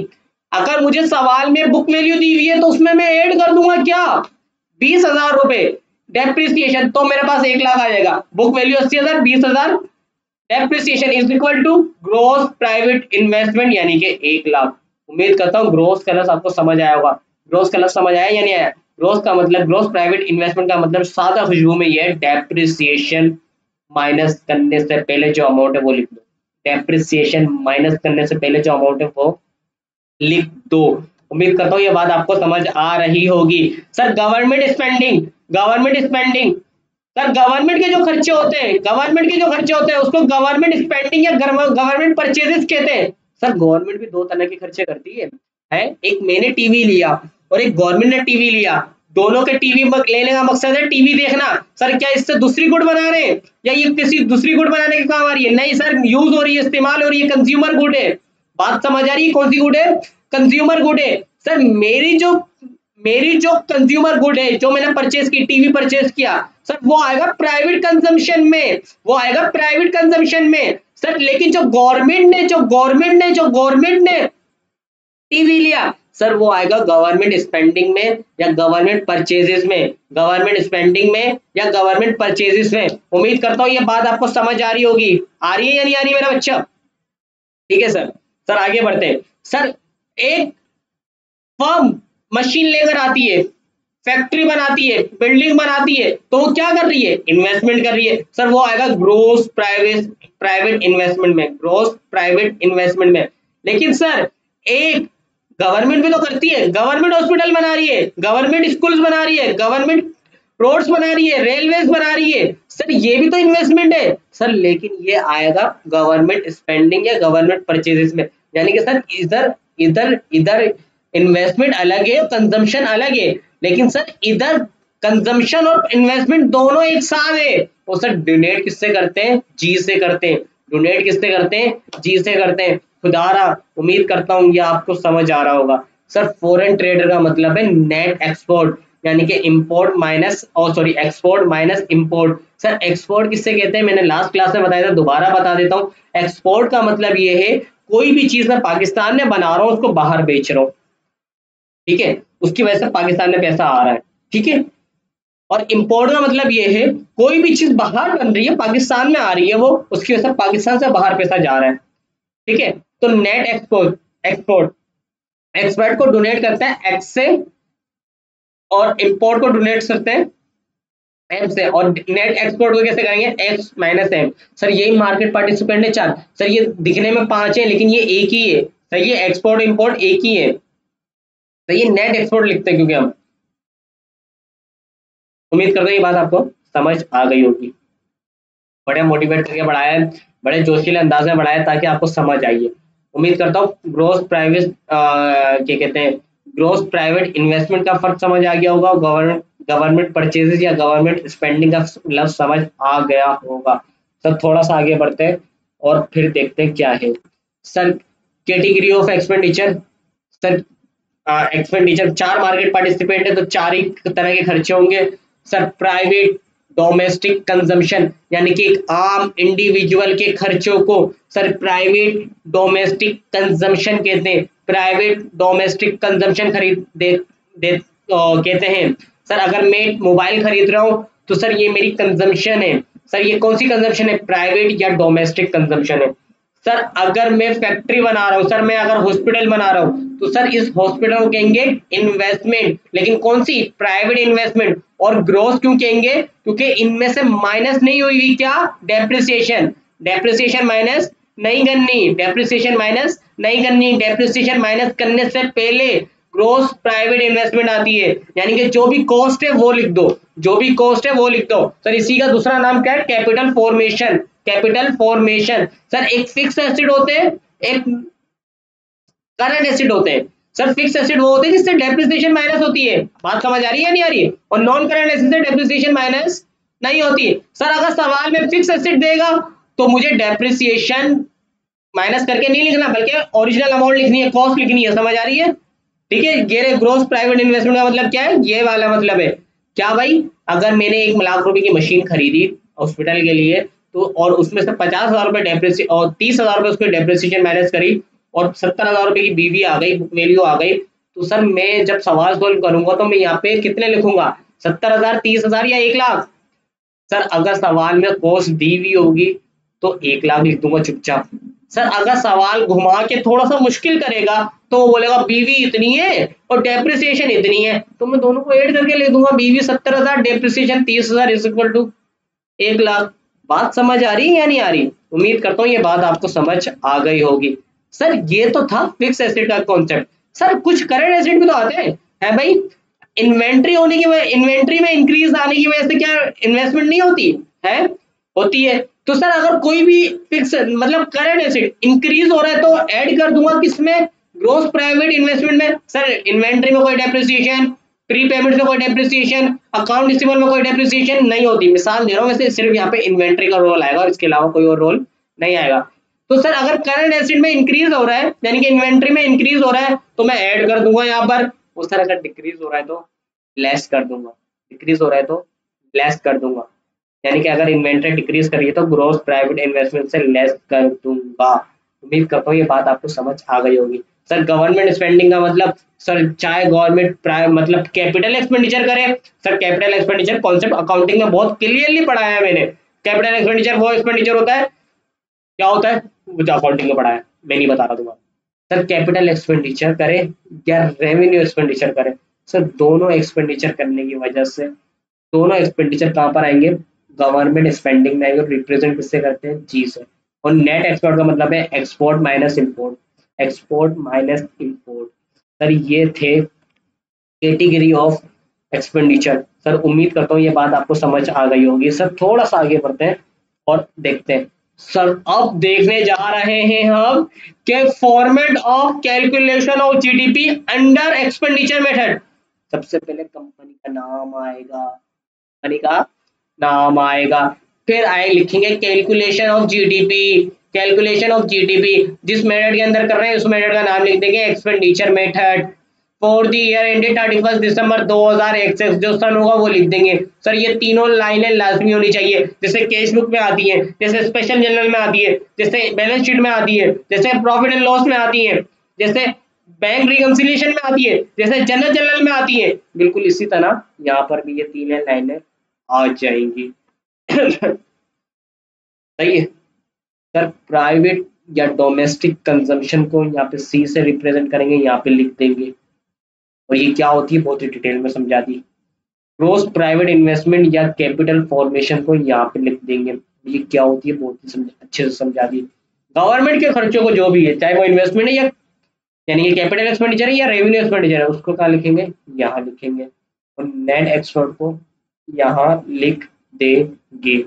[SPEAKER 1] अगर मुझे सवाल में बुक वैल्यू दी हुई है तो उसमें मैं ऐड कर दूंगा क्या? 20,000 रुपए डेप्रिसिएशन, तो मेरे पास 1 लाख आ जाएगा। Book value 80,000, 20,000, depreciation is equal to gross private investment यानी कि 1 लाख। उम्मीद करता हूँ ग्रोस का लफ्ज आपको समझ आया होगा। ग्रोस का लफ्ज समझ आया या नहीं आया? ग्रोस का मतलब, ग्रोस प्राइवेट इन्वेस्टमेंट का मतलब सादा खुशबू में ये है डेप्रिसिएशन माइनस करने से पहले जो अमाउंट है वो लिख दो। डेप्रिसिएशन माइनस करने से पहले जो अमाउंट है वो लिख दो। उम्मीद करता हूँ ये बात आपको समझ आ रही होगी। Sir government spending, government spending, sir government के जो खर्चे होते हैं, गवर्नमेंट के जो खर्चे होते हैं उसको गवर्नमेंट स्पेंडिंग या गवर्नमेंट परचेजेस कहते हैं। सर गवर्नमेंट भी दो तरह के खर्चे करती है। एक मैंने टीवी लिया और एक गवर्नमेंट ने टीवी लिया, दोनों के टीवी लेने का मकसद है टीवी देखना। सर क्या इससे दूसरी गुड बना रहे हैं या ये किसी दूसरी गुड बनाने के काम आ रही है? नहीं सर, यूज हो रही है, इस्तेमाल हो रही है, कंज्यूमर गुड है। बात समझ आ रही है? कौन सी गुड है? कंज्यूमर गुड है। सर मेरी जो कंज्यूमर गुड है, जो मैंने परचेज की, टीवी परचेज किया, सर वो आएगा प्राइवेट कंजम्पशन में, वो आएगा प्राइवेट कंजम्पशन में। सर लेकिन जो गवर्नमेंट ने टीवी लिया, सर वो आएगा गवर्नमेंट स्पेंडिंग में या गवर्नमेंट परचेजेस में, गवर्नमेंट स्पेंडिंग में या गवर्नमेंट परचेजेस में। उम्मीद करता हूं ये बात आपको समझ आ रही होगी। आ रही है या नहीं आ रही है मेरा बच्चा? ठीक है सर। सर आगे बढ़ते हैं। सर एक फर्म मशीन लेकर आती है, फैक्ट्री बनाती है, बिल्डिंग बनाती है, तो वो क्या कर रही है? इन्वेस्टमेंट कर रही है। सर वो आएगा ग्रोस प्राइवेट इन्वेस्टमेंट में, ग्रोस प्राइवेट इन्वेस्टमेंट में। लेकिन सर एक गवर्नमेंट भी तो करती है, गवर्नमेंट हॉस्पिटल बना रही है, गवर्नमेंट स्कूल्स बना रही है, गवर्नमेंट रोड्स बना रही है, रेलवेज बना रही है, सर ये भी तो इन्वेस्टमेंट है। सर लेकिन ये आएगा गवर्नमेंट स्पेंडिंग या गवर्नमेंट परचेजेस में। यानी कि सर इधर इधर इधर इन्वेस्टमेंट अलग है, कंजम्पशन अलग है, लेकिन सर इधर कंजम्पशन और इन्वेस्टमेंट दोनों एक साथ है। और सर डोनेट किससे करते हैं? जी से करते हैं। डोनेट किससे करते हैं? जी से करते हैं। खुदारा उम्मीद करता हूँ ये आपको समझ आ रहा होगा। सर फॉरेन ट्रेडर का मतलब है नेट एक्सपोर्ट, यानी कि import minus export minus import. Sir export किससे कहते हैं? मैंने लास्ट क्लास में बताया था, दोबारा बता देता हूँ। एक्सपोर्ट का मतलब ये है कोई भी चीज मैं पाकिस्तान में बना रहा हूँ उसको बाहर बेच रहा हूँ, ठीक है, उसकी वजह से पाकिस्तान में पैसा आ रहा है, ठीक है। और इंपोर्ट का मतलब ये है कोई भी चीज बाहर बन रही है, पाकिस्तान में आ रही है, वो उसकी वजह से पाकिस्तान से बाहर पैसा जा रहा है, ठीक है। तो नेट एक्सपोर्ट एक्सपोर्ट को डोनेट करता है एक्स से, और इंपोर्ट को डोनेट करते हैं एम से। और नेट एक्सपोर्ट को कैसे करेंगे? X minus M. सर यही मार्केट पार्टिसिपेंट है 4। सर ये दिखने में 5 है लेकिन ये एक ही है। सर ये एक्सपोर्ट इंपोर्ट एक ही है, तो ये नेट एक्सपोर्ट लिखते हैं क्योंकि हम, उम्मीद करते हैं ये बात आपको समझ आ गई होगी। बड़े मोटिवेट करके पढ़ाया है, बड़े जोशीले अंदाज में पढ़ाया है ताकि आपको समझ आइए। उम्मीद करता हूँ ग्रोस प्राइवेट क्या कहते हैं, ग्रोस प्राइवेट इन्वेस्टमेंट का फर्क समझ आ गया होगा, गवर्नमेंट परचेजेस या गवर्नमेंट स्पेंडिंग का लफ्ज समझ आ गया होगा। सर थोड़ा सा आगे बढ़ते हैं और फिर देखते हैं क्या है। Sir category of expenditure. Sir expenditure 4 market participant है तो 4 ही तरह के खर्चे होंगे। सर प्राइवेट डोमेस्टिक कंजम्पशन, यानी कि एक आम इंडिविजुअल के खर्चों को सर प्राइवेट डोमेस्टिक कंजम्पशन कहते हैं। प्राइवेट डोमेस्टिक कंजम्पशन कहते हैं। सर अगर मैं मोबाइल खरीद रहा हूँ तो सर ये मेरी कंजम्पशन है। सर ये कौन सी कंजम्पशन है? प्राइवेट या डोमेस्टिक कंजम्पशन है। सर अगर मैं फैक्ट्री बना रहा हूँ, सर मैं अगर हॉस्पिटल बना रहा हूँ तो सर इस हॉस्पिटल को कहेंगे इन्वेस्टमेंट, लेकिन कौन सी? Private investment. और ग्रोस क्यों कहेंगे? क्योंकि इनमें से माइनस नहीं हुई क्या? डेप्रिसिएशन। डेप्रिसिएशन माइनस नहीं करनी, डेप्रिसिएशन माइनस नहीं करनी, डेप्रिसिएशन माइनस करने से पहले ग्रोस प्राइवेट इन्वेस्टमेंट आती है। यानी कि जो भी कॉस्ट है वो लिख दो, जो भी कॉस्ट है वो लिख दो। सर इसी का दूसरा नाम क्या है? Capital formation. Capital formation. Sir एक फिक्स एसिड होते हैं, एक करंट एसिड होते हैं। सर फिक्स एसिड वो होते हैं जिससे डेप्रिसिएशन माइनस होती है, बात समझ आ रही है या नहीं आ रही है? और नॉन करंट एसिड से डेप्रिसिएशन माइनस नहीं होती है। सर अगर सवाल में फिक्स एसिड देगा तो मुझे डेप्रिसिएशन माइनस करके नहीं लिखना, बल्कि ओरिजिनल अमाउंट लिखनी है, कॉस्ट लिखनी है, समझ आ रही है? ठीक है। ये ग्रोस प्राइवेट इन्वेस्टमेंट का मतलब क्या है? ये वाला मतलब है क्या भाई? अगर मैंने 1 लाख रुपए की मशीन खरीदी हॉस्पिटल के लिए, तो और उसमें से 50,000 रुपए डेप्रिसिएशन और 30,000 रुपए उसके डेप्रिसिएशन माइनस करी और 70,000 रुपए की बीवी आ गई, बुक वैल्यू आ गई, तो सर मैं जब सवाल सोल्व करूंगा तो मैं यहाँ पे कितने लिखूंगा? 70,000, 30,000 या 1 लाख? सर अगर सवाल में कॉस्ट दी हुई होगी तो 1 लाख लिख दूंगा चुपचाप। सर अगर सवाल घुमा के थोड़ा सा मुश्किल करेगा तो वो बोलेगा बीवी इतनी है और डेप्रिसिएशन इतनी है, तो मैं दोनों को ऐड करके ले दूंगा, BV 70,000 depreciation 30,000 is equal to 1 lakh. बात समझ आ रही है या नहीं आ रही? उम्मीद करता हूँ ये बात आपको समझ आ गई होगी। सर ये तो था फिक्स एसेट का कॉन्सेप्ट। सर कुछ करंट एसेट भी तो आते हैं, है भाई? इन्वेंट्री होने की वजह, इन्वेंट्री में इंक्रीज आने की वजह से क्या इन्वेस्टमेंट नहीं होती है? होती है। तो सर अगर कोई भी फिक्स मतलब करंट एसेट इंक्रीज हो रहा है तो ऐड कर दूंगा किसमें? ग्रोस प्राइवेट इन्वेस्टमेंट में। सर इन्वेंट्री में कोई डेप्रिसिएशन प्री पेमेंट में कोई डेप्रिसिएशन, अकाउंट रिसीवेबल में कोई डेप्रिसिएशन नहीं होती। मिसाल दे रहा हूँ, वैसे सिर्फ यहाँ पे इन्वेंट्री का रोल आएगा और इसके अलावा कोई और रोल नहीं आएगा। तो सर अगर करंट एसेट में इंक्रीज हो रहा है यानी कि इन्वेंट्री में इंक्रीज हो रहा है तो मैं ऐड कर दूंगा यहाँ पर। उस तरह अगर डिक्रीज हो रहा है तो लेस कर दूंगा, डिक्रीज हो रहा है तो लेस कर दूंगा। यानी कि अगर इन्वेंट्री डिक्रीज करिए तो ग्रॉस प्राइवेट इन्वेस्टमेंट से लेस कर दूंगा। उम्मीद करता हूँ ये बात आपको समझ आ गई होगी। सर गवर्नमेंट स्पेंडिंग का मतलब सर चाहे गवर्नमेंट मतलब कैपिटल एक्सपेंडिचर करे। Sir capital expenditure concept accounting में बहुत क्लियरली पढ़ाया है मैंने। कैपिटल एक्सपेंडिचर वो एक्सपेंडिचर होता है, क्या होता है वो जो अकाउंटिंग में पढ़ाया, मैं नहीं बता रहा तुम्हारा। सर कैपिटल एक्सपेंडिचर करे या रेवेन्यू एक्सपेंडिचर करे, सर दोनों एक्सपेंडिचर करने की वजह से दोनों एक्सपेंडिचर कहाँ पर आएंगे, गवर्नमेंट स्पेंडिंग में आएंगे। रिप्रेजेंट किससे करते हैं, जी से। और नेट एक्सपोर्ट का मतलब है export minus import, export minus import. Sir ये थे कैटेगरी ऑफ एक्सपेंडिचर। सर उम्मीद करता हूँ ये बात आपको समझ आ गई होगी। सर थोड़ा सा आगे बढ़ते हैं और देखते हैं। सर अब देखने जा रहे हैं हम कि format of calculation of GDP under expenditure method. सबसे पहले कंपनी का नाम आएगा, कंपनी का नाम आएगा, फिर आए लिखेंगे calculation of GDP. Calculation of GDP जिस मेथड के अंदर कर रहे हैं उस मेथड का नाम लिख देंगे expenditure method. For the year ended 31 दिसंबर 2001 से जो सन होगा वो लिख देंगे। सर ये तीनों लाइनें लाजमी होनी चाहिए, जैसे कैश बुक में आती है, जैसे स्पेशल जनरल में आती है, जैसे बैलेंस शीट में आती है, जैसे प्रॉफिट एंड लॉस में आती है, जैसे बैंक रिकंसिलिएशन में आती है, जैसे जनरल जनरल में आती है। बिल्कुल इसी तरह यहाँ पर भी ये तीनों लाइनें आ जाएंगी। सही है। सर प्राइवेट या डोमेस्टिक कंजम्पशन को यहाँ पे सी से रिप्रेजेंट करेंगे, यहाँ पे लिख देंगे। और ये क्या होती है बहुत ही डिटेल में समझा दी। ग्रोस प्राइवेट इन्वेस्टमेंट या कैपिटल फॉर्मेशन को यहाँ पे लिख देंगे, ये क्या होती है बहुत ही अच्छे से समझा दी। गवर्नमेंट के खर्चों को जो भी है, चाहे वो इन्वेस्टमेंट है या यानी कि कैपिटल एक्सपेंडिचर है या रेवेन्यू एक्सपेंडिचर है, उसको क्या लिखेंगे, यहाँ लिखेंगे। और नेट एक्सपोर्ट को यहाँ लिख देंगे।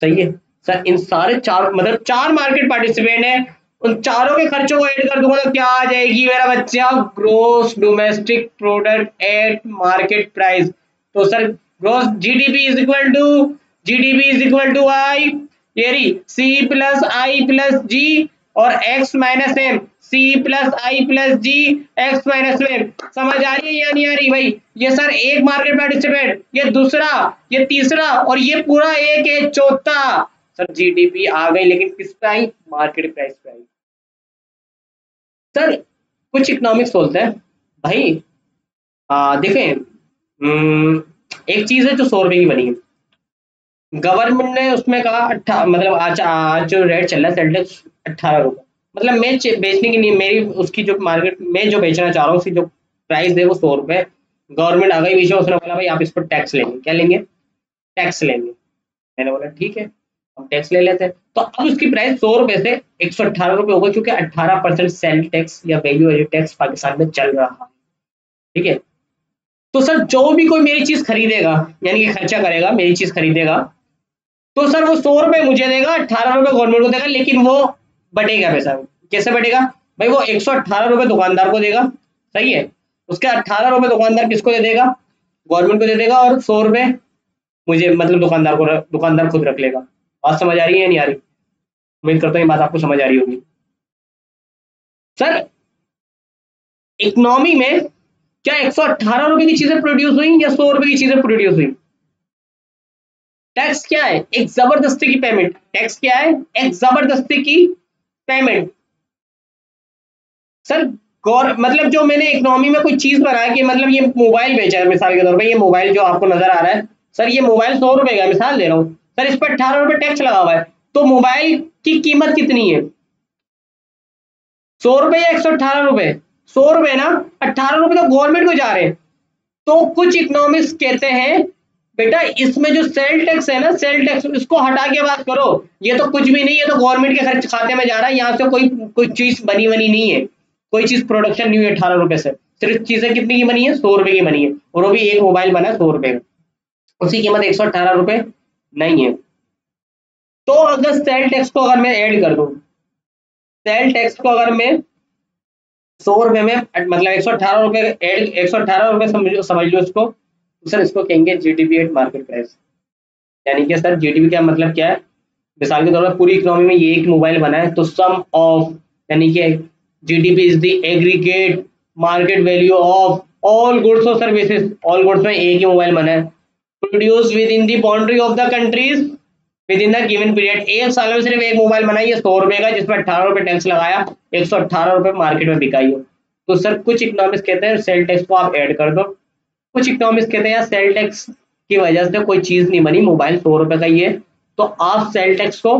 [SPEAKER 1] सही है। सर इन सारे चार मतलब चार मार्केट पार्टिसिपेंट है, उन चारों के खर्चों को ऐड कर दूंगा तो क्या आ जाएगी मेरा बच्चा, gross domestic product at market price. तो sir gross GDP is equal to I, ये रही C plus I plus G और X minus M, C plus I plus G X minus M. समझ आ रही है या नहीं आ रही भाई? ये सर एक मार्केट पार्टिसिपेंट, ये दूसरा, ये तीसरा और ये पूरा एक है चौथा। सर जीडीपी आ गई लेकिन किस पे आई, मार्केट प्राइस पे आई। सर कुछ इकोनॉमिक्स बोलते हैं भाई, देखें एक चीज है जो 100 रुपए की बनी है, गवर्नमेंट ने उसमें कहा मतलब आज जो रेट चल रहा है सेल टैक्स 18 रुपए। मतलब मैं बेचने की नहीं, मेरी उसकी जो मार्केट में जो बेचना चाह रहा हूँ उसकी जो प्राइस है वो 100 रुपए। गवर्नमेंट आ गई बीच में, उसने बोला भाई आप इस पर टैक्स लेंगे, क्या लेंगे, टैक्स लेंगे। मैंने बोला ठीक है हम टैक्स ले लेते हैं। तो अब उसकी प्राइस 100 रुपए से 118 रुपए होगा क्योंकि 18% सेल टैक्स या वैल्यू एडेड टैक्स पाकिस्तान में चल रहा है। ठीक है। तो सर जो भी कोई मेरी चीज खरीदेगा यानी कि खर्चा करेगा मेरी चीज खरीदेगा तो सर वो 100 रुपए मुझे देगा, 18 रुपए गवर्नमेंट को देगा, लेकिन वो बटेगा पैसा। कैसे बटेगा भाई, वो 118 रुपए दुकानदार को देगा, सही है। उसके 18 रुपए दुकानदार किसको दे देगा, गवर्नमेंट को दे देगा, और 100 रुपए मुझे मतलब दुकानदार खुद रख लेगा। बात समझ आ रही है या नहीं आ रही? उम्मीद करता हूँ ये बात आपको समझ आ रही होगी। सर इकोनॉमी में क्या 118 रुपए की चीजें प्रोड्यूस हुई या 100 रुपए की चीजें प्रोड्यूस हुई? टैक्स क्या है, एक जबरदस्ती की पेमेंट। टैक्स क्या है, एक जबरदस्ती की पेमेंट। सर गौर मतलब जो मैंने इकोनॉमी में कोई चीज बनाया कि मतलब ये मोबाइल बेचा है मिसाल के तौर पे, ये मोबाइल जो आपको नजर आ रहा है सर, ये मोबाइल 100 रुपए का, मिसाल दे रहा हूँ सर, इस पर 18 रुपए टैक्स लगा हुआ है, तो मोबाइल की कीमत कितनी है, 100 रुपए या 118 रुपए? 100 रुपए ना, 18 रुपए तो गवर्नमेंट को जा रहे हैं। तो कुछ इकोनॉमिक्स कहते हैं बेटा इसमें जो सेल टैक्स है ना, सेल टैक्स इसको हटा के बात करो, ये तो कुछ भी नहीं है, तो गवर्नमेंट के खर्च खाते में जा रहा है, यहाँ से कोई कोई चीज बनी बनी नहीं है, कोई चीज प्रोडक्शन नहीं हुई 18 रुपए से। सिर्फ चीजें कितनी की बनी है, 100 रुपए की बनी है, और वो भी एक मोबाइल बना है 100 रुपए का, उसकी कीमत 118 रुपए नहीं है। तो अगर सेल टैक्स को अगर मैं ऐड कर दूं, सेल टैक्स को अगर मैं 100 रुपये में मतलब 118 रुपये एड, 118 रुपये समझ लो इसको। तो सर इसको कहेंगे जीडीपी एट मार्केट प्राइस। यानी कि सर जीडीपी का मतलब क्या है, मिसाल के तौर पर पूरी इकोनॉमी में ये एक मोबाइल बना है तो सम ऑफ, यानी कि GDP is the aggregate market value of all goods और सर्विसेज। ऑल गुड्स में एक ही मोबाइल बना है, produce within the boundary of the countries with in the given period. एक साल में सिर्फ एक मोबाइल बनाई है 100 रुपए का, जिसमें 18 रुपए टैक्स लगाया, 118 रुपए मार्केट में बिकाई हो। तो सर कुछ इकोनॉमिक्स कहते हैं सेल टैक्स को आप ऐड कर दो, कुछ इकोनॉमिक्स कहते हैं यार सेल टैक्स की वजह से कोई चीज नहीं बनी, मोबाइल 100 रुपए का ही है, तो आप सेल टैक्स को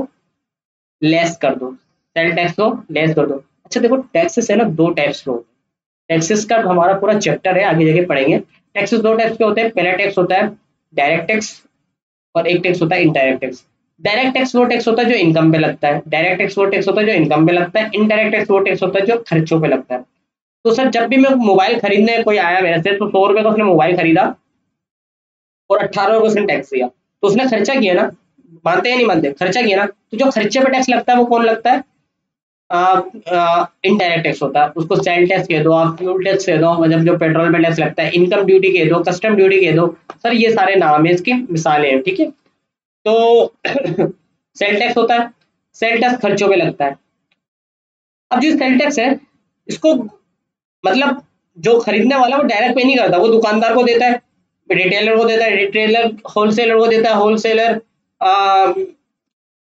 [SPEAKER 1] लेस कर दो, सेल टैक्स को लेस कर दो। अच्छा देखो टैक्सेस है ना, दो टाइप्स के होते हैं, टैक्सेस का हमारा पूरा चैप्टर है, आगे जाके पढ़ेंगे। टैक्सेस दो टाइप्स के होते हैं, पहला टैक्स होता है डायरेक्ट टैक्स और एक टैक्स होता है इनडायरेक्ट टैक्स। डायरेक्ट टैक्स वो टैक्स होता है जो इनकम पे लगता है, डायरेक्ट टैक्स वो टैक्स होता है जो इनकम पे लगता है, इनडायरेक्ट टैक्स वो टैक्स होता है जो खर्चों पे लगता है। तो सर जब भी मैं मोबाइल खरीदने कोई आया मेरे से, तो 100 रुपए का उसने मोबाइल खरीदा और 18 रुपए उसने टैक्स दिया, तो उसने खर्चा किया ना, मानते हैं नहीं मानते, खर्चा किया ना। तो जो खर्चे पे टैक्स लगता है वो कौन लगता है, इनडायरेक्ट टैक्स होता है, उसको सेल टैक्स कह दो, आप फ्यूल टैक्स कह दो, मतलब जो पेट्रोल पे टैक्स लगता है, इनकम ड्यूटी कह दो, कस्टम ड्यूटी कह दो। सर ये सारे नाम है, इसकी मिसालें हैं, ठीक है। तो सेल टैक्स होता है, सेल टैक्स खर्चों पे लगता है। अब जो सेल टैक्स है इसको मतलब जो खरीदने वाला वो डायरेक्ट पे नहीं करता, वो दुकानदार को देता है, रिटेलर को देता है, रिटेलर होलसेलर को देता है, होलसेलर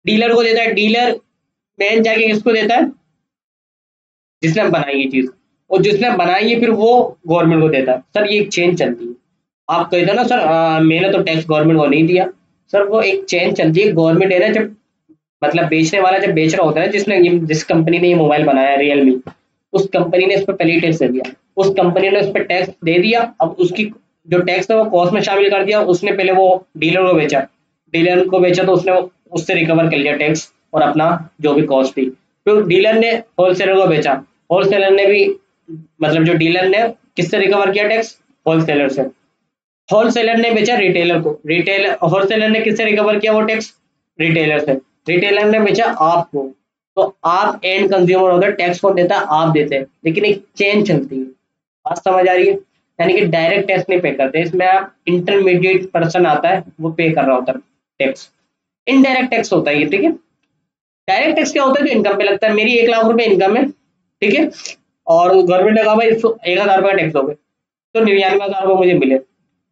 [SPEAKER 1] डीलर को देता है, डीलर मेन जाके किसको देता है, जिसने बनाई ये चीज, और जिसने बनाई है फिर वो गवर्नमेंट को देता है। सर ये एक चेन चलती है। आप कहते हो ना सर मैंने तो टैक्स गवर्नमेंट को नहीं दिया, सर वो एक चेन चलती है। गवर्नमेंट है ना, जब मतलब बेचने वाला जब बेच रहा होता है, जिसने जिस कंपनी ने ये मोबाइल बनाया रियलमी, उस कंपनी ने इस पर पहले टैक्स दे दिया, उस कंपनी ने उस पर टैक्स दे दिया, अब उसकी जो टैक्स है वो कॉस्ट में शामिल कर दिया। उसने पहले वो डीलर को बेचा, डीलर को बेचा तो उसने उससे रिकवर कर लिया टैक्स और अपना जो भी कॉस्ट थी। फिर डीलर ने होलसेलर को बेचा, होलसेलर ने भी मतलब जो डीलर ने किससे रिकवर किया टैक्स, होलसेलर से। होलसेलर ने बेचा रिटेलर को, रिटेलर होलसेलर ने किससे रिकवर किया वो टैक्स, रिटेलर से। रिटेलर ने बेचा आपको, तो आप एंड कंज्यूमर होते, टैक्स कौन देता है, आप देते हैं, लेकिन एक चेन चलती है। बात समझ आ रही है, यानी कि डायरेक्ट टैक्स नहीं पे करते, इसमें आप इंटरमीडिएट पर्सन आता है वो पे कर रहा होता है टैक्स। इनडायरेक्ट टैक्स होता है ये, ठीक है। डायरेक्ट टैक्स क्या होता है, जो इनकम पे लगता है। मेरी 1 लाख रुपए इनकम है, ठीक है, और गवर्नमेंट ने कहा भाई 1,000 रुपये का टैक्स हो गए, तो 99,000 रुपये मुझे मिले।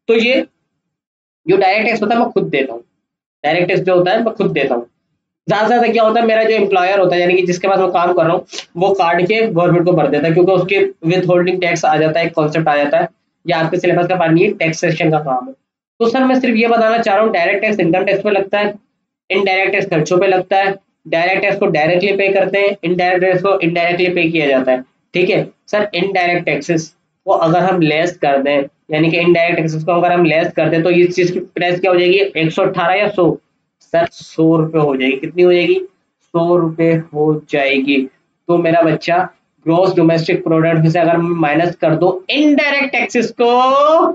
[SPEAKER 1] तो ये जो डायरेक्ट टैक्स होता है मैं खुद देता हूँ, डायरेक्ट टैक्स जो होता है मैं खुद देता हूँ। ज्यादा से ज्यादा क्या होता है, मेरा जो एम्प्लॉयर होता है यानी कि जिसके पास मैं काम कर रहा हूँ, वो काट के गवर्नमेंट को भर देता है, क्योंकि उसके विथ होल्डिंग टैक्स आ जाता है, एक कॉन्सेप्ट आ जाता है। या आपके सिलेबस का पार्ट नहीं है, टैक्सेशन का काम है। तो सर मैं सिर्फ ये बताना चाह रहा हूँ, डायरेक्ट टैक्स इनकम टैक्स पे लगता है, इनडायरेक्ट टैक्स खर्चों पे लगता है, डायरेक्ट टैक्स को डायरेक्टली पे करते हैं, इनडायरेक्ट टैक्स को इनडायरेक्टली पे किया जाता है, ठीक है। सर इनडायरेक्ट टैक्सेस को अगर हम लेस कर दें, यानी कि इनडायरेक्ट टैक्सेस को अगर हम लेस कर दें, तो इस चीज की प्राइस क्या हो जाएगी, 118 या 100, सर 100 रुपये हो जाएगी। कितनी हो जाएगी, 100 रुपये हो जाएगी। तो मेरा बच्चा ग्रोस डोमेस्टिक प्रोडक्ट में से अगर माइनस कर दो इनडायरेक्ट टैक्सेस को,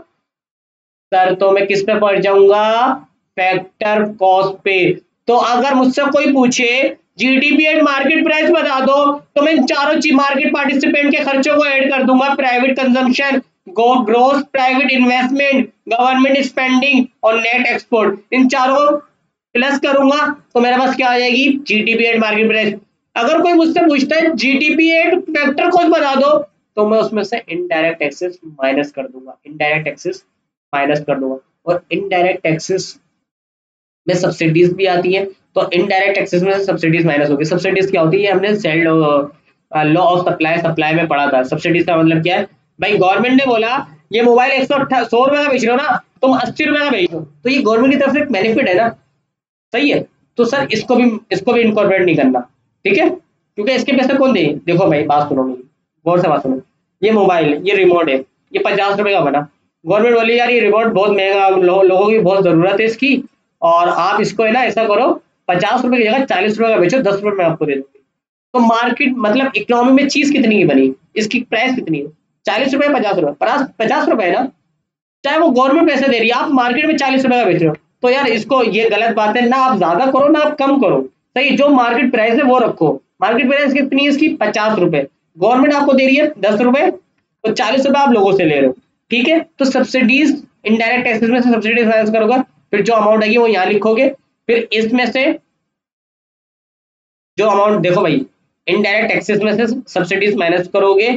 [SPEAKER 1] सर तो मैं किस पे पहुंच जाऊंगा, फैक्टर कॉस्ट पे। तो अगर मुझसे कोई पूछे जीडीपी एंड मार्केट प्राइस बता दो, तो मैं इन चारों चीज मार्केट पार्टिसिपेंट के खर्चों को ऐड कर दूंगा, private consumption, gross private investment, government spending और नेट एक्सपोर्ट, इन चारों प्लस करूंगा, तो मेरे पास क्या आ जाएगी, जीडीपी एंड मार्केट प्राइस। अगर कोई मुझसे पूछता है जीडीपी एंड फैक्टर कॉस्ट बता दो, तो मैं उसमें से इनडायरेक्ट टैक्सेस माइनस कर दूंगा, इनडायरेक्ट टैक्सेस माइनस कर दूंगा। और इनडायरेक्ट टैक्सेस में सब्सिडीज भी आती है, तो इनडायरेक्ट टैक्सेस में सब्सिडीज माइनस होगी। सब्सिडीज क्या होती है, हमने sale law of supply supply में पढ़ा था। सब्सिडीज का मतलब क्या है, भाई गवर्नमेंट ने बोला ये मोबाइल 100 रुपए का बेच रहे हो ना, तुम 80 रुपए का बेच दो, तो ये गवर्नमेंट की तरफ से एक बेनिफिट है ना, सही है। तो सर इसको भी इनकॉर्पोरेट नहीं करना, ठीक है, क्योंकि इसके पैसे कौन दे, देखो भाई बात सुनो मेरी, गौर से बात सुनो। ये मोबाइल ये रिमोट है, ये 50 रुपए का बना, गवर्नमेंट बोली यार ये रिमोट बहुत महंगा, लोगों की बहुत जरूरत है इसकी, और आप इसको है ना ऐसा करो, 50 रुपए की जगह 40 रुपए का बेचो, 10 रुपए मैं आपको दे दूंगी। तो मार्केट मतलब इकोनॉमी में चीज कितनी की बनी, इसकी प्राइस कितनी है, 40 रुपए 50 रुपए, 50 रुपए है ना, चाहे वो गवर्नमेंट पैसे दे रही है, आप मार्केट में 40 रुपए का बेच रहे हो। तो यार इसको ये गलत बात है ना, आप ज्यादा करो ना आप कम करो, सही, जो मार्केट प्राइस है वो रखो। मार्केट प्राइस कितनी है इसकी, 50 रुपए, गवर्नमेंट आपको दे रही है 10 रुपए, तो 40 रुपए आप लोगों से ले रहे हो, ठीक है। तो सब्सिडीज, इनडायरेक्ट टैक्सेस में से सब्सिडीज माइनस करोगे, फिर जो अमाउंट आएगी वो यहाँ लिखोगे, फिर इसमें से जो अमाउंट, देखो भाई, इनडायरेक्ट टैक्सेस में से सब्सिडीज माइनस करोगे,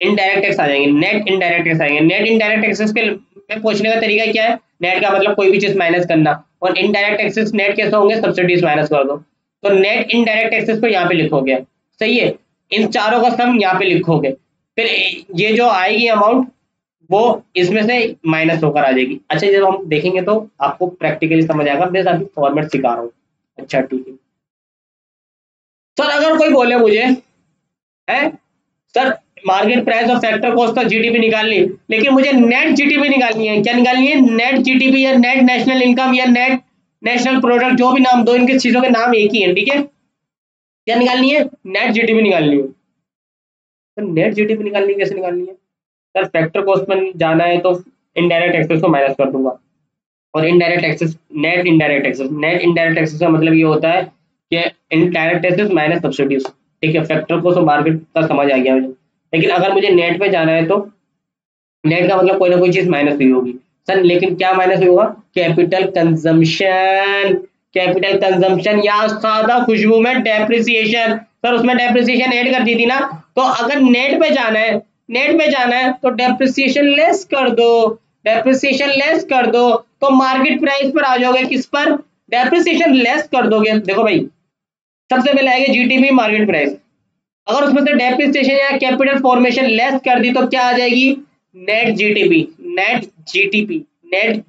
[SPEAKER 1] इनडायरेक्ट टैक्स आ जाएंगे, नेट इनडायरेक्ट टैक्स आएंगे। नेट इनडायरेक्ट टैक्सेस के में पूछने का तरीका क्या है, नेट का मतलब कोई भी चीज माइनस करना, और इनडायरेक्ट टैक्सेस नेट कैसे होंगे, सब्सिडीज माइनस कर दो, तो नेट इनडायरेक्ट टैक्सेस को यहाँ पे लिखोगे, सही है। इन चारों का सम यहाँ पे लिखोगे, फिर ये जो आएगी अमाउंट वो इसमें से माइनस होकर आ जाएगी। अच्छा, जब हम देखेंगे तो आपको प्रैक्टिकली समझ आएगा, मैं अभी फॉर्मेट सिखा रहा हूँ। अच्छा ठीक है सर, अगर कोई बोले मुझे है सर मार्केट प्राइस और फैक्टर कॉस्ट का जीडीपी निकालनी, लेकिन मुझे नेट जीडीपी निकालनी है, क्या निकालनी है, नेट जीडीपी या नेट नेशनल इनकम या नेट नेशनल प्रोडक्ट, जो भी नाम दो, इनके चीजों के नाम एक ही है, ठीक है। क्या निकालनी है, नेट जीडीपी निकालनी है। तो नेट जीडीपी निकालनी कैसे निकालनी है सर, फैक्टर कॉस्ट में जाना है तो इनडायरेक्ट टैक्सेस को माइनस कर दूंगा, और indirect taxes, net indirect taxes, net indirect taxes का मतलब ये होता है कि इनडायरेक्ट टैक्सेस माइनस सब्सिडीज, ठीक है। फैक्टर को तो मार्केट का समझ आ गया मुझे, लेकिन अगर मुझे नेट पे जाना है तो नेट का मतलब कोई ना कोई चीज माइनस हुई होगी सर, लेकिन क्या माइनस हुई होगा, कैपिटल कंजम्पशन, कैपिटल कंजम्पशन या सादा खुशबू में डेप्रिसिएशन, सर उसमें डेप्रिसिएशन ऐड कर दी थी ना, तो अगर नेट पे जाना है, नेट पे जाना है तो डेप्रिसिएशन लेस कर दो, डेप्रिसिएशन लेस कर दो, तो मार्केट प्राइस पर आ जाओगे, किस पर, डेप्रिसिएशन लेस कर दोगे। देखो भाई, सबसे पहले आएगा जीटीपी मार्केट प्राइस, अगर उसमें से डेप्रिसिएशन या कैपिटल फॉर्मेशन लेस कर दी तो क्या आ जाएगी, net GTP, net GTP, net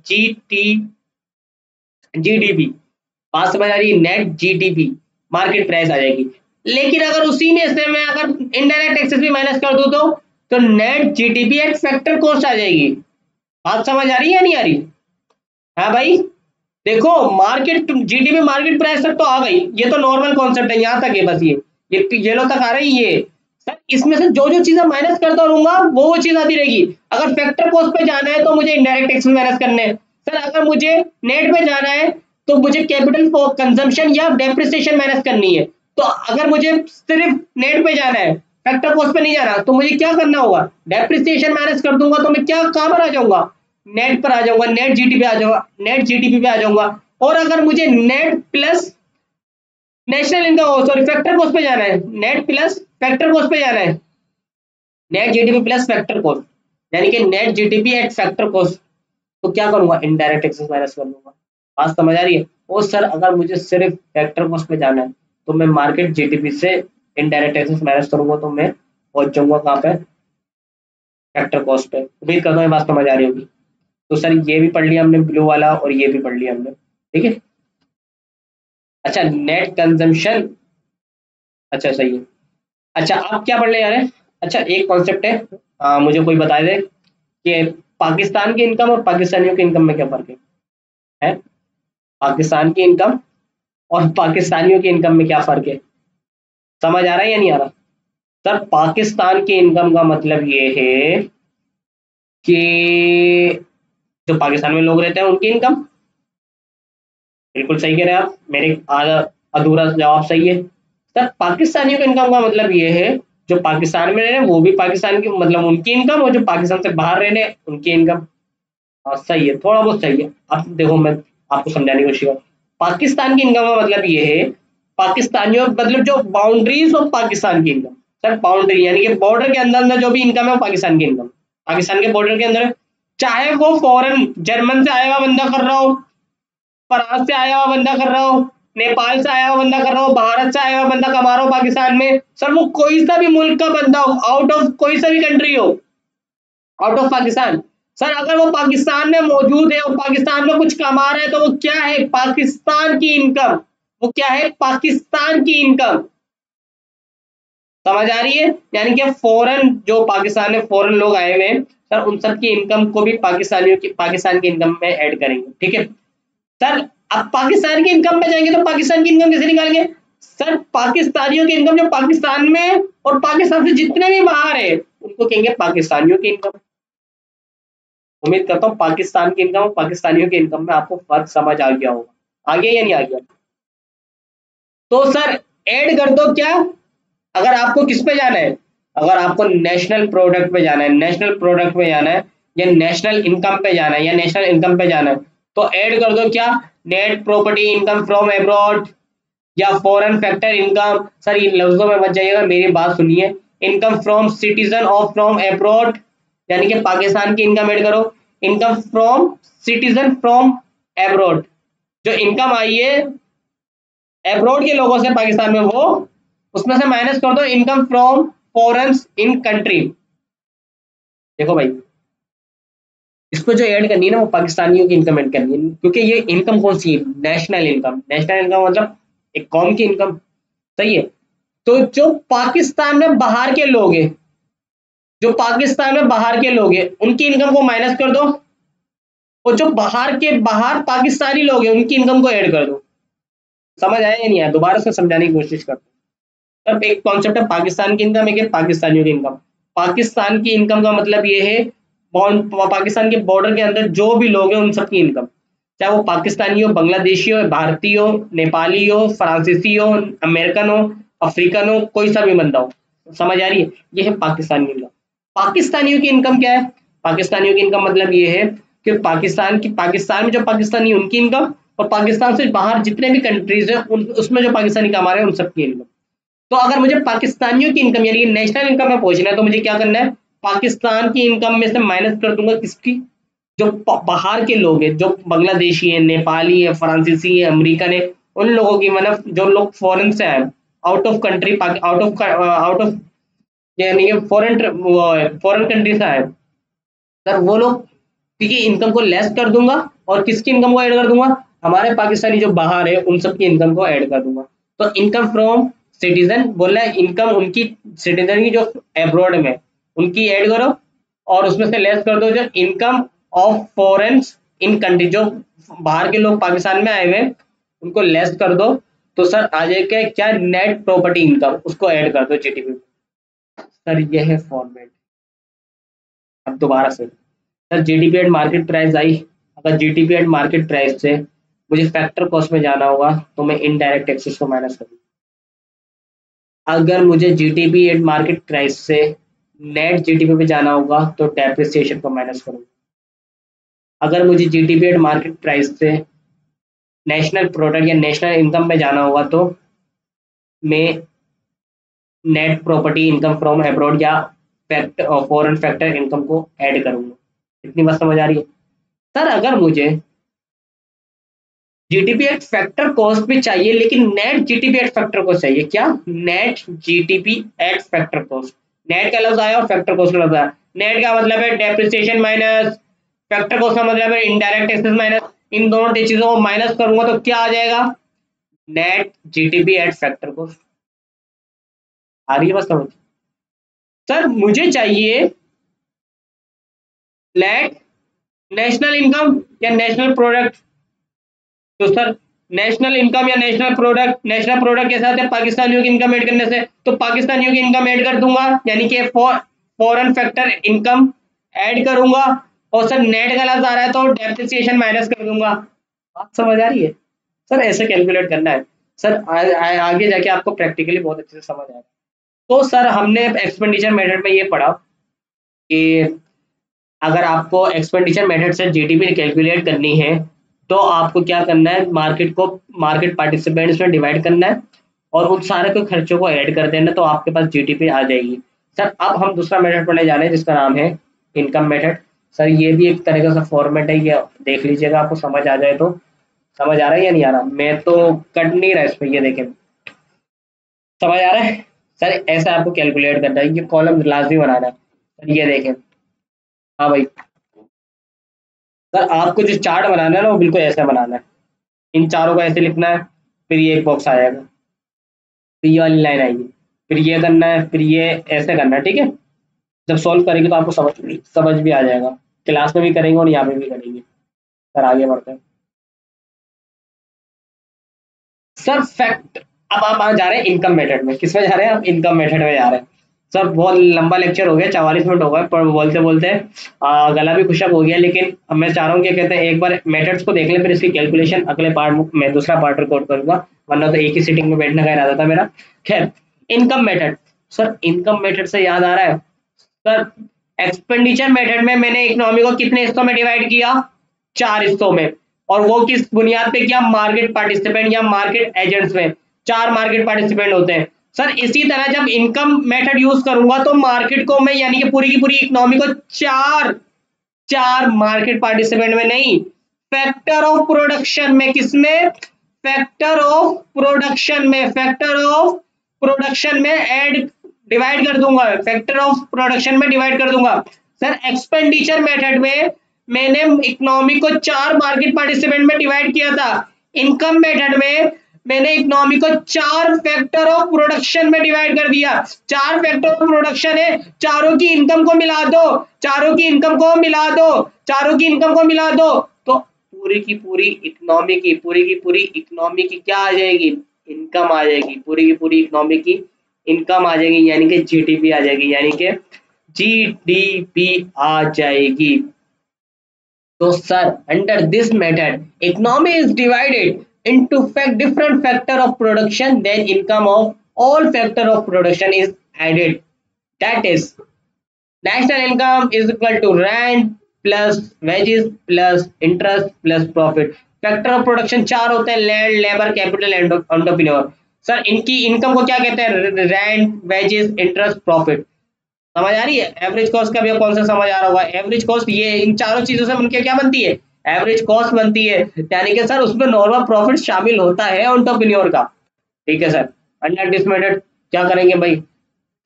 [SPEAKER 1] GDP, बात समझ आ रही है, नेट जीटीपी मार्केट प्राइस आ जाएगी। लेकिन अगर उसी में से मैं अगर इनडायरेक्ट टैक्सेस भी माइनस कर दूं तो net GDP at factor cost आ जाएगी। बात समझ आ रही है या नहीं आ रही, हाँ भाई। देखो मार्केट जीडीपी मार्केट प्राइस तक तो आ गई, ये तो नॉर्मल कॉन्सेप्ट है, यहाँ तक है बस, ये लो तक आ रही है सर। इसमें से जो जो चीजें माइनस करता रहूंगा वो चीज आती रहेगी। अगर फैक्टर कॉस्ट पे जाना है तो मुझे इनडायरेक्ट टैक्स माइनस करने हैं सर, अगर मुझे नेट पे जाना है तो मुझे कैपिटल कंजम्पशन या डेप्रिसिएशन माइनस करनी है। तो अगर मुझे सिर्फ नेट पे जाना है, फैक्टर कॉस्ट पे नहीं जाना, तो मुझे क्या करना होगा, डेप्रिसिएशन माइनस कर दूंगा, तो मैं क्या कहां पर आ जाऊंगा, नेट पर आ जाऊंगा, नेट जीटीपी आ जाऊंगा, नेट जीटीपी पे आ जाऊंगा। और अगर मुझे net plus national income, sorry factor cost पे जाना है, नेट प्लस फैक्टर कॉस्ट पे जाना है, net GTP plus factor cost, यानी कि net GDP at factor cost, तो क्या करूंगा, इनडायरेक्ट टैक्सेस माइनस कर दूंगा। बात समझ आ रही है। और सर अगर मुझे सिर्फ फैक्टर कॉस्ट पे जाना है तो मैं मार्केट जीटीपी से इनडायरेक्ट टैक्सेस माइनस करूंगा, तो मैं पहुंच जाऊंगा कहाँ पे, फैक्टर कॉस्ट पे। उम्मीद करता हूँ ये बात समझ आ रही होगी। तो सर ये भी पढ़ लिया हमने ब्लू वाला, और ये भी पढ़ लिया हमने, ठीक है। अच्छा नेट कंजम्पशन, अच्छा सही है। अच्छा आप क्या पढ़ ले जा रहे हैं, अच्छा एक कॉन्सेप्ट है, मुझे कोई बता दे कि पाकिस्तान की इनकम और पाकिस्तानियों की इनकम में क्या फर्क है? पाकिस्तान की इनकम और पाकिस्तानियों की इनकम में क्या फर्क है, समझ आ रहा है या नहीं आ रहा? सर पाकिस्तान की इनकम का मतलब ये है कि जो पाकिस्तान में लोग रहते हैं उनकी इनकम, बिल्कुल सही कह रहे हैं आप, मेरे आधा अधूरा जवाब सही है। सर पाकिस्तानियों की इनकम का मतलब ये है जो पाकिस्तान में रह रहे हैं वो भी पाकिस्तान की, मतलब उनकी इनकम, और जो पाकिस्तान से बाहर रह रहे हैं उनकी इनकम। हाँ सही है, थोड़ा बहुत सही है। अब देखो मैं आपको समझाने की कोशिश करूँ, पाकिस्तान की इनकम का मतलब ये है, पाकिस्तानियों मतलब जो बाउंड्रीज ऑफ पाकिस्तान की इनकम, सर बाउंड्री यानी कि बॉर्डर के अंदर अंदर जो भी इनकम है वो पाकिस्तान की इनकम, पाकिस्तान के बॉर्डर के अंदर, चाहे वो फॉरेन जर्मन से आया हुआ बंदा कर रहा हो, फ्रांस से आया हुआ बंदा कर रहा हो, नेपाल से आया हुआ बंदा कर रहा हो, भारत से आया हुआ बंदा कमा रहा हो पाकिस्तान में, सर वो कोई सा भी मुल्क का बंदा हो, आउट ऑफ कोई सा भी कंट्री हो, आउट ऑफ पाकिस्तान, सर अगर वो पाकिस्तान में मौजूद है और पाकिस्तान में कुछ कमा रहा है तो वो क्या है, पाकिस्तान की इनकम, वो क्या है, पाकिस्तान की इनकम। समझ आ रही है, यानी कि फॉरेन जो पाकिस्तान में फॉरेन लोग आए हुए हैं सर उन सब की इनकम को भी पाकिस्तानियों की, पाकिस्तान की इनकम में ऐड करेंगे, ठीक है। सर अब पाकिस्तान की इनकम में जाएंगे तो पाकिस्तान की इनकम कैसे निकालेंगे, सर पाकिस्तानियों की इनकम जो पाकिस्तान में और पाकिस्तान से जितने भी बाहर है उनको कहेंगे पाकिस्तानियों की इनकम। उम्मीद करता हूँ पाकिस्तान की इनकम और पाकिस्तानियों की इनकम में आपको फर्क समझ आ गया होगा, आ गया या नहीं आ गया? तो सर ऐड कर दो क्या, अगर आपको किस पे जाना है, अगर आपको नेशनल प्रोडक्ट पे जाना है, नेशनल प्रोडक्ट पे जाना है या नेशनल इनकम पे जाना है या नेशनल इनकम पे जाना है, तो ऐड कर दो क्या, net property income from abroad या फॉरेन फैक्टर इनकम। सर इन लफ्जों में मत जाइएगा, मेरी बात सुनिए। Income from citizen of from abroad, यानी कि पाकिस्तान की इनकम ऐड करो। Income from citizen from abroad, जो इनकम आई है अब्रॉड के लोगों से पाकिस्तान में, वो उसमें से माइनस कर दो इनकम फ्रॉम फॉरेन्स इन कंट्री। देखो भाई, इसको जो ऐड करनी है ना, वो पाकिस्तानियों की इनकम ऐड करनी है, क्योंकि ये इनकम कौन सी है, नेशनल इनकम। नेशनल इनकम मतलब एक कौम की इनकम, सही है। तो जो पाकिस्तान में बाहर के लोग हैं, जो पाकिस्तान में बाहर के लोग हैं, उनकी इनकम को माइनस कर दो, और जो बाहर के बाहर पाकिस्तानी लोग हैं उनकी इनकम को ऐड कर दो। समझ आया या नहीं आया, दोबारा से समझाने की कोशिश करते हैं। अब एक कॉन्सेप्ट है पाकिस्तान की इनकम, एक है पाकिस्तानियों की इनकम। पाकिस्तान की इनकम का मतलब ये है पाकिस्तान के बॉर्डर के अंदर जो भी लोग हैं उन सबकी इनकम, चाहे वो पाकिस्तानी हो, बांग्लादेशी हो, भारतीय हो, नेपाली हो, फ्रांसीसी हो, अमेरिकन हो, अफ्रीकन हो, कोई सा भी बंदा हो। समझ आ रही है, ये है पाकिस्तानी इनकम। पाकिस्तानियों की इनकम क्या है, पाकिस्तानियों की इनकम मतलब ये है कि पाकिस्तान में जो पाकिस्तानी उनकी इनकम, और पाकिस्तान से बाहर जितने भी कंट्रीज है उसमें जो पाकिस्तानी कमा रहे हैं उन सबकी इनकम। तो अगर मुझे पाकिस्तानियों की इनकम यानी कि नेशनल इनकम में पहुंचना है, तो मुझे क्या करना है, पाकिस्तान की इनकम में से माइनस कर दूंगा किसकी, जो बाहर के लोग हैं, जो बांग्लादेशी है, नेपाली है, फ्रांसीसी है, अमेरिकन है, उन लोगों की, मतलब जो लोग फॉरेन से आए, out of country, out of यानी कि फॉरेन कंट्री से आए, सर वो लोग की इनकम को लेस कर दूंगा, और किसकी इनकम को ऐड कर दूंगा, हमारे पाकिस्तानी जो बाहर है उन सबकी इनकम को ऐड कर दूंगा। तो इनकम फ्रॉम सिटीजन बोला है, इनकम उनकी सिटीजन की जो एब्रॉड में, उनकी ऐड करो, और उसमें से लेस कर दो जो income of foreign in country, जो बाहर के लोग पाकिस्तान में आए हुए उनको लेस कर दो। तो सर आ जाएगा क्या, नेट प्रॉपर्टी इनकम, उसको ऐड कर दो जीडीपी। सर ये है फॉर्मेट। अब दोबारा से, sir GDP at market price I, अगर जीडीपी एट मार्केट प्राइस से मुझे फैक्टर कॉस्ट में जाना होगा तो मैं इनडायरेक्ट टैक्सेस को माइनस करूँ। अगर मुझे जीडीपी एट मार्केट प्राइस से नेट जीडीपी पे जाना होगा तो डेप्रिसिएशन को माइनस करूँ। अगर मुझे जीडीपी एट मार्केट प्राइस से नेशनल प्रोडक्ट या नेशनल इनकम में जाना होगा तो मैं net property income from abroad या फैक्टर फॉरेन फैक्टर इनकम को ऐड करूंगा। इतनी बात समझ आ रही है। सर अगर मुझे जीटीपी एट फैक्टर कॉस्ट भी चाहिए, लेकिन net GDP at factor cost चाहिए, क्या, net GDP at factor cost. Net का लफ्ज आया और फैक्टर कॉस्ट का लफ्ज आया। नेट का मतलब है डेप्रिसिएशन माइनस, फैक्टर कॉस्ट का मतलब है इनडायरेक्ट टैक्सेस माइनस। इन दोनों चीजों को माइनस करूंगा तो क्या आ जाएगा, net GDP at factor cost. आ रही है बस समझ। सर मुझे चाहिए नेट नेशनल इनकम या नेशनल प्रोडक्ट, तो सर नेशनल इनकम या नेशनल प्रोडक्ट के साथ है पाकिस्तानियों की इनकम ऐड करने से, तो पाकिस्तानियों की इनकम ऐड कर दूंगा, यानी कि फॉरेन फैक्टर इनकम ऐड करूंगा, और सर नेट का लफ्ज आ रहा है तो डेप्रिसिएशन माइनस कर दूंगा। बात समझ आ रही है। सर ऐसे कैलकुलेट करना है। सर आगे जाके आपको प्रैक्टिकली बहुत अच्छे से समझ आएगा। तो सर हमने एक्सपेंडिचर मेथड में ये पढ़ा कि अगर आपको एक्सपेंडिचर मेथड से जीडीपी कैलकुलेट करनी है तो आपको क्या करना है, मार्केट पार्टिसिपेंट्स में डिवाइड करना है, और उन सारे के खर्चों को ऐड कर देना, तो आपके पास जीडीपी आ जाएगी। सर अब हम दूसरा मेथड पढ़ने जा रहे हैं जिसका नाम है इनकम मेथड। सर ये भी एक तरह का फॉर्मेट है, ये देख लीजिएगा, आपको समझ आ जाए तो। समझ आ रहा है या नहीं आ रहा, मैं तो कट नहीं रहा इसमें, ये देखें समझ आ रहा है। सर ऐसे आपको कैलकुलेट करना है, ये कॉलम लाजमी बनाना है। सर ये देखें, हाँ भाई, सर आपको जो चार्ट बनाना है ना वो बिल्कुल ऐसा बनाना है, इन चारों को ऐसे लिखना है, फिर ये एक बॉक्स आएगा, फिर ये वाली लाइन आएगी, फिर ये करना है, फिर ये ऐसे करना है, ठीक है। जब सॉल्व करेंगे तो आपको समझ भी आ जाएगा, क्लास में भी करेंगे और यहाँ पे भी करेंगे। सर आगे बढ़ते हैं। सर फैक्ट, अब आप आ जा रहे हैं इनकम मेथड में, किस में जा रहे हैं आप, इनकम मेथड में जा रहे हैं। सर बहुत लंबा लेक्चर हो गया, 44 मिनट हो गए, पर बोलते बोलते गला भी खुशक हो गया, लेकिन अब मैं चाह रहा हूँ कि कहते हैं एक बार मेथड्स को देख लें, फिर इसकी कैलकुलेशन अगले पार्ट में दूसरा पार्ट रिकॉर्ड करूंगा, वरना तो एक ही सीटिंग में बैठने का इरादा था मेरा। खैर, income method. Sir income method से याद आ रहा है सर, एक्सपेंडिचर मेथड में मैंने इकोनॉमी को कितने हिस्सों में डिवाइड किया, 4 हिस्सों में, और वो किस बुनियाद पे किया, मार्केट पार्टिसिपेंट या मार्केट एजेंट्स में, 4 मार्केट पार्टिसिपेंट होते हैं। सर इसी तरह जब इनकम मेथड यूज करूंगा तो मार्केट को मैं यानी कि पूरी की पूरी इकोनॉमी को चार मार्केट पार्टिसिपेंट में नहीं, फैक्टर ऑफ प्रोडक्शन में, किसमें, फैक्टर ऑफ प्रोडक्शन में ऐड डिवाइड कर दूंगा, फैक्टर ऑफ प्रोडक्शन में डिवाइड कर दूंगा। सर एक्सपेंडिचर मेथड में मैंने इकोनॉमी को 4 मार्केट पार्टिसिपेंट में डिवाइड किया था, इनकम मेथड में मैंने इकोनॉमी को 4 फैक्टर ऑफ प्रोडक्शन में डिवाइड कर दिया। 4 फैक्टर ऑफ प्रोडक्शन है, चारों की इनकम को मिला दो, चारों की इनकम को मिला दो, चारों की इनकम को मिला दो, तो पूरी की पूरी इकोनॉमी की क्या आ जाएगी, इनकम आ जाएगी, पूरी की पूरी इकोनॉमी की इनकम आ जाएगी, यानी कि जीडीपी आ जाएगी, यानी कि जीडीपी आ जाएगी। तो sir under this method economy is divided into different factor of production, then income of all factor of production is added, that is national income is equal to rent plus wages plus interest plus profit। Factor of production 4 होते हैं, land, labour, capital, entrepreneur. Sir इनकी income को क्या कहते हैं, rent, wages, interest, profit. समझ आ रही है, एवरेज कॉस्ट का भी कौन सा समझ आ रहा होगा, एवरेज कॉस्ट ये इन चारों चीजों से उनके क्या बनती है, एवरेज कॉस्ट बनती है, यानी कि सर उसमें नॉर्मल प्रॉफिट शामिल होता है एंटरप्रेन्योर का। ठीक है सर, अंडर दिस मेथड क्या करेंगे भाई,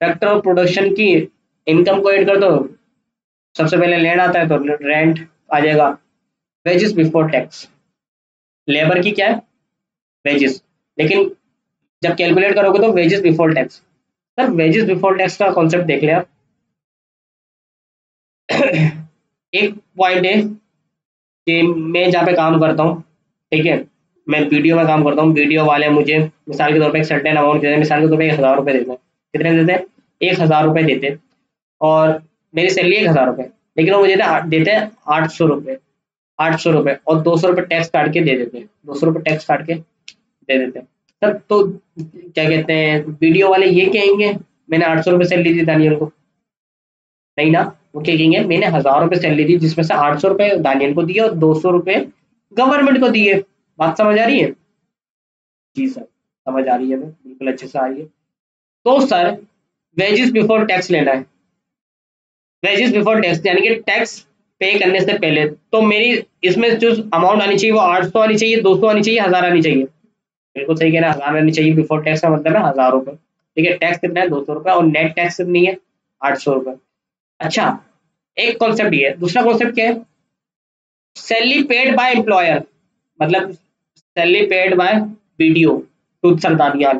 [SPEAKER 1] फैक्टर ऑफ प्रोडक्शन की इनकम को ऐड कर दो, सबसे पहले लैंड आता है तो रेंट आ जाएगा, वेजेस बिफोर टैक्स, लेबर की क्या है, वेजेस, लेकिन जब कैलकुलेट करोगे तो wages before tax. Sir wages before tax का कॉन्सेप्ट देख लिया। एक पॉइंट है कि मैं जहाँ पे काम करता हूँ, ठीक है, मैं वीडियो में काम करता हूँ, वीडियो वाले मुझे मिसाल के तौर पे एक सर्टेन अमाउंट देते हैं, मिसाल के तौर पे 1000 रुपये देते हैं, कितने देते हैं, 1000 रुपये देते हैं, और मेरी सैलरी 1000 रुपये, लेकिन वो मुझे देते हैं 800 रुपये, 800 रुपये, और 200 रुपये टैक्स काट के दे देते हैं, 200 रुपये टैक्स काट के दे देते हैं। सर तो क्या कहते हैं, वीडियो वाले ये कहेंगे मैंने 800 रुपये सैलरी दी दानियल को, नहीं ना, वो क्या कहेंगे मैंने 1000 रुपये सैलरी दी जिसमें से 800 रुपये दानियल को दिए और 200 रुपये गवर्नमेंट को दिए। बात समझ आ रही है, जी सर समझ आ रही है, बिल्कुल अच्छे से आ रही है। तो सर वेजेस बिफोर टैक्स लेना है, वेजेस बिफोर टैक्स यानी कि टैक्स पे करने से पहले, तो मेरी इसमें जो अमाउंट आनी चाहिए वो 800 आनी चाहिए, 200 आनी चाहिए, 1000 आनी चाहिए, बिल्कुल सही कहना, 1000 आनी चाहिए, बिफोर टैक्स का मतलब है 1000 रुपये, ठीक है, टैक्स कितना है 200 रुपये, और नेट टैक्स कितनी है 800 रुपये। अच्छा एक कॉन्सेप्ट ये है, दूसरा कॉन्सेप्ट क्या है, सैलरी पेड बाय एम्प्लॉयर, मतलब salary paid by BDO to सरदारियाल,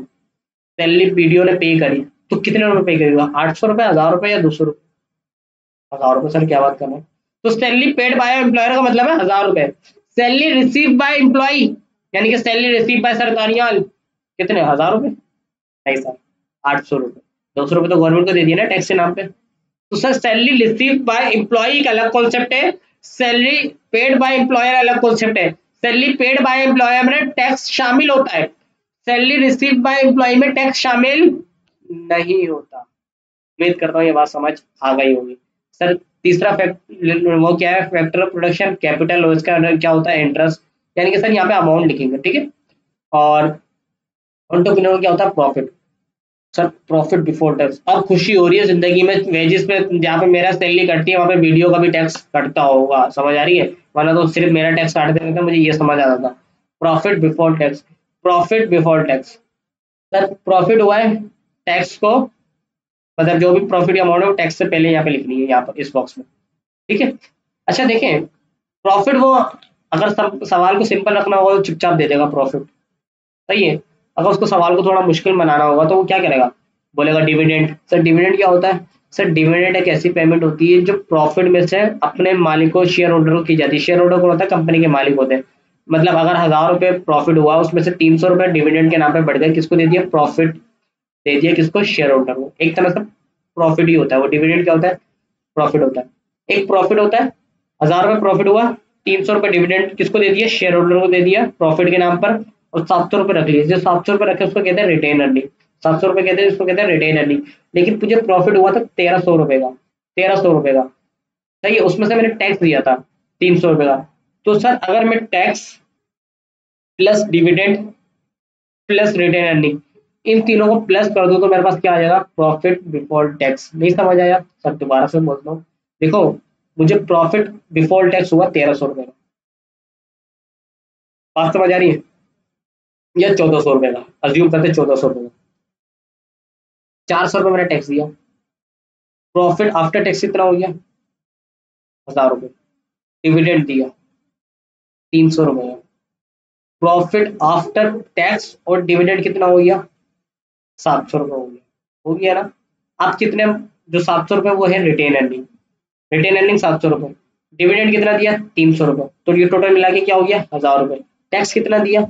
[SPEAKER 1] सैलरी बीडीओ ने पे करी तो कितने रुपए पे करेगा, 800 रुपये, 1000 रुपये या 200 रुपये, 1000 रुपये। सर क्या बात कर रहे हैं, तो सैलरी पेड बाय एम्प्लॉयर का मतलब है 1000 रुपये, सैलरी रिसीव बाय एम्प्लॉय यानी कि सैलरी रिसीव बाय सरदारियाल कितने, 1000 रुपये, नहीं सर 800 रुपये, 200 रुपये तो गवर्नमेंट को दे दिया ना टैक्स के नाम पे। तो sir salary receive by employee का अलग कॉन्सेप्ट है, सैलरी पेड बाय एम्प्लॉयर अलग कॉन्सेप्ट है। सैलरी पेड बाय एम्प्लॉयर में टैक्स शामिल होता है, सैलरी रिसीव बाय एम्प्लॉय में टैक्स शामिल नहीं होता। उम्मीद करता हूँ ये बात समझ आ गई होगी। सर तीसरा वो क्या है, फैक्टर ऑफ प्रोडक्शन कैपिटल, और इसका क्या होता है इंटरेस्ट, यानी कि सर यहाँ पे अमाउंट लिखेंगे, ठीक है, और एंटरप्रेन्योर क्या होता है profit. Sir profit before tax, अब खुशी हो रही है जिंदगी में, वेजेस पे जहाँ पे मेरा सैलरी कटती है वहाँ पे वीडियो का भी टैक्स कटता होगा, समझ आ रही है, वरना तो सिर्फ मेरा टैक्स काट देते थे, मुझे ये समझ आता था। Profit before tax, profit before tax, sir profit हुआ है टैक्स को, मतलब जो भी प्रॉफिट अमाउंट है वो टैक्स से पहले यहाँ पे लिखनी है, यहाँ पर इस बॉक्स में, ठीक है। अच्छा देखें प्रॉफिट, वो अगर सवाल को सिंपल रखना होगा तो चुपचाप दे देगा प्रॉफिट, सही है, अगर उसको सवाल को थोड़ा मुश्किल बनाना होगा तो वो क्या करेगा, बोलेगा डिविडेंड। सर डिविडेंड क्या होता है, सर डिविडेंड एक ऐसी पेमेंट होती है जो प्रॉफिट में से अपने मालिकों शेयर होल्डर को की जाती है, शेयर होल्डर कौन होता है, कंपनी के मालिक होते हैं, मतलब अगर 1000 रुपये प्रॉफिट हुआ उसमें से 300 रुपये डिविडेंड के नाम पे बढ़ गए, किसको दे दिया, प्रॉफिट दे दिया, किसको, शेयर होल्डर को, एक तरह से प्रॉफिट ही होता है वो, डिविडेंड क्या होता है, प्रॉफिट होता है। एक प्रॉफिट होता है 1000 रुपये प्रॉफिट हुआ, 300 रुपये डिविडेंड किसको दे दिया, शेयर होल्डर को दे दिया प्रॉफिट के नाम पर, और 700 रुपये रख लिए, जो 700 रुपये रखे उसको कहते हैं रिटेन अर्निंग। 700 रुपये कहते हैं, इसको कहते हैं रिटेन अर्निंग। लेकिन मुझे प्रॉफिट हुआ था 1300 रुपये का, 1300 रुपये का, सही है। उसमें से मैंने टैक्स दिया था 300 रुपये का। तो सर अगर मैं tax plus dividend plus retain earning इन तीनों को प्लस कर दूं तो मेरे पास क्या आ जाएगा, प्रॉफिट बिफोर टैक्स। नहीं समझ आया सर, दोबारा से बोलता हूँ। देखो, मुझे प्रॉफिट बिफोर टैक्स हुआ 1300 रुपये का, बात समझ आ रही है, या 1400 रुपये का, अज्यूम करते 1400 रुपये का। 400 रुपये मैंने टैक्स दिया, प्रॉफिट आफ्टर टैक्स कितना हो गया, 1000 रुपये। डिविडेंड दिया 300 रुपये का, प्रॉफिट आफ्टर टैक्स और डिविडेंड कितना हो गया, 700 रुपये हो गया, हो गया ना। आप कितने, जो 700 रुपये वो है रिटेन अर्निंग, रिटेन अर्निंग 700 रुपये, डिविडेंड कितना दिया 300 रुपये, तो ये टोटल मिला के क्या हो गया 1000 रुपये। टैक्स कितना दिया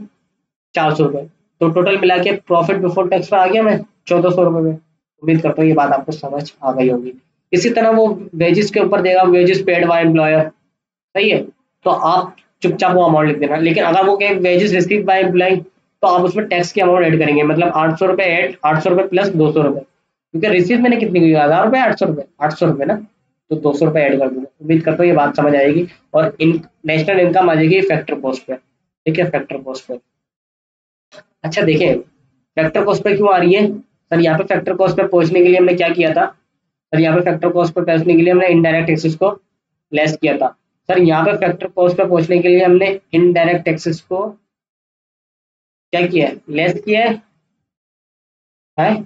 [SPEAKER 1] 400 रुपये, तो टोटल मिला के प्रॉफिट बिफोर टैक्स पे आ गया मैं 1400 रुपये में। उम्मीद करता हूँ ये बात आपको समझ आ गई होगी। इसी तरह वो वेजेस के ऊपर देगा, वेजेस पेड बाय एम्प्लॉयर, सही है। तो आप चुपचाप वो अमाउंट लिख देना। लेकिन अगर वो कहे वेजेस रिसीव बाय एम्प्लॉय, तो आप उसमें टैक्स की अमाउंट ऐड करेंगे, मतलब 800 रुपये ऐड, 800 रुपये प्लस 200 रुपये, क्योंकि रिसीव मैंने कितनी की, 1000 रुपये, 800 रुपये, 800 रुपये ना, तो 200 रुपये ऐड कर दूंगा। उम्मीद करता हूँ ये बात समझ आएगी। और इन नेशनल इनकम आ जाएगी फैक्टर कॉस्ट पे, ठीक है, फैक्टर कॉस्ट पे। अच्छा देखें, फैक्टर कॉस्ट पे क्यों आ रही है सर, यहाँ पे फैक्टर कॉस्ट पे पहुंचने के लिए हमने क्या किया था सर, यहाँ पे फैक्टर कॉस्ट पे पहुंचने के लिए हमने इनडायरेक्ट टैक्सेस को लेस किया था। सर यहाँ पे फैक्टर कॉस्ट पे पहुंचने के लिए हमने इनडायरेक्ट टैक्सेस को क्या किया है, लेस किया है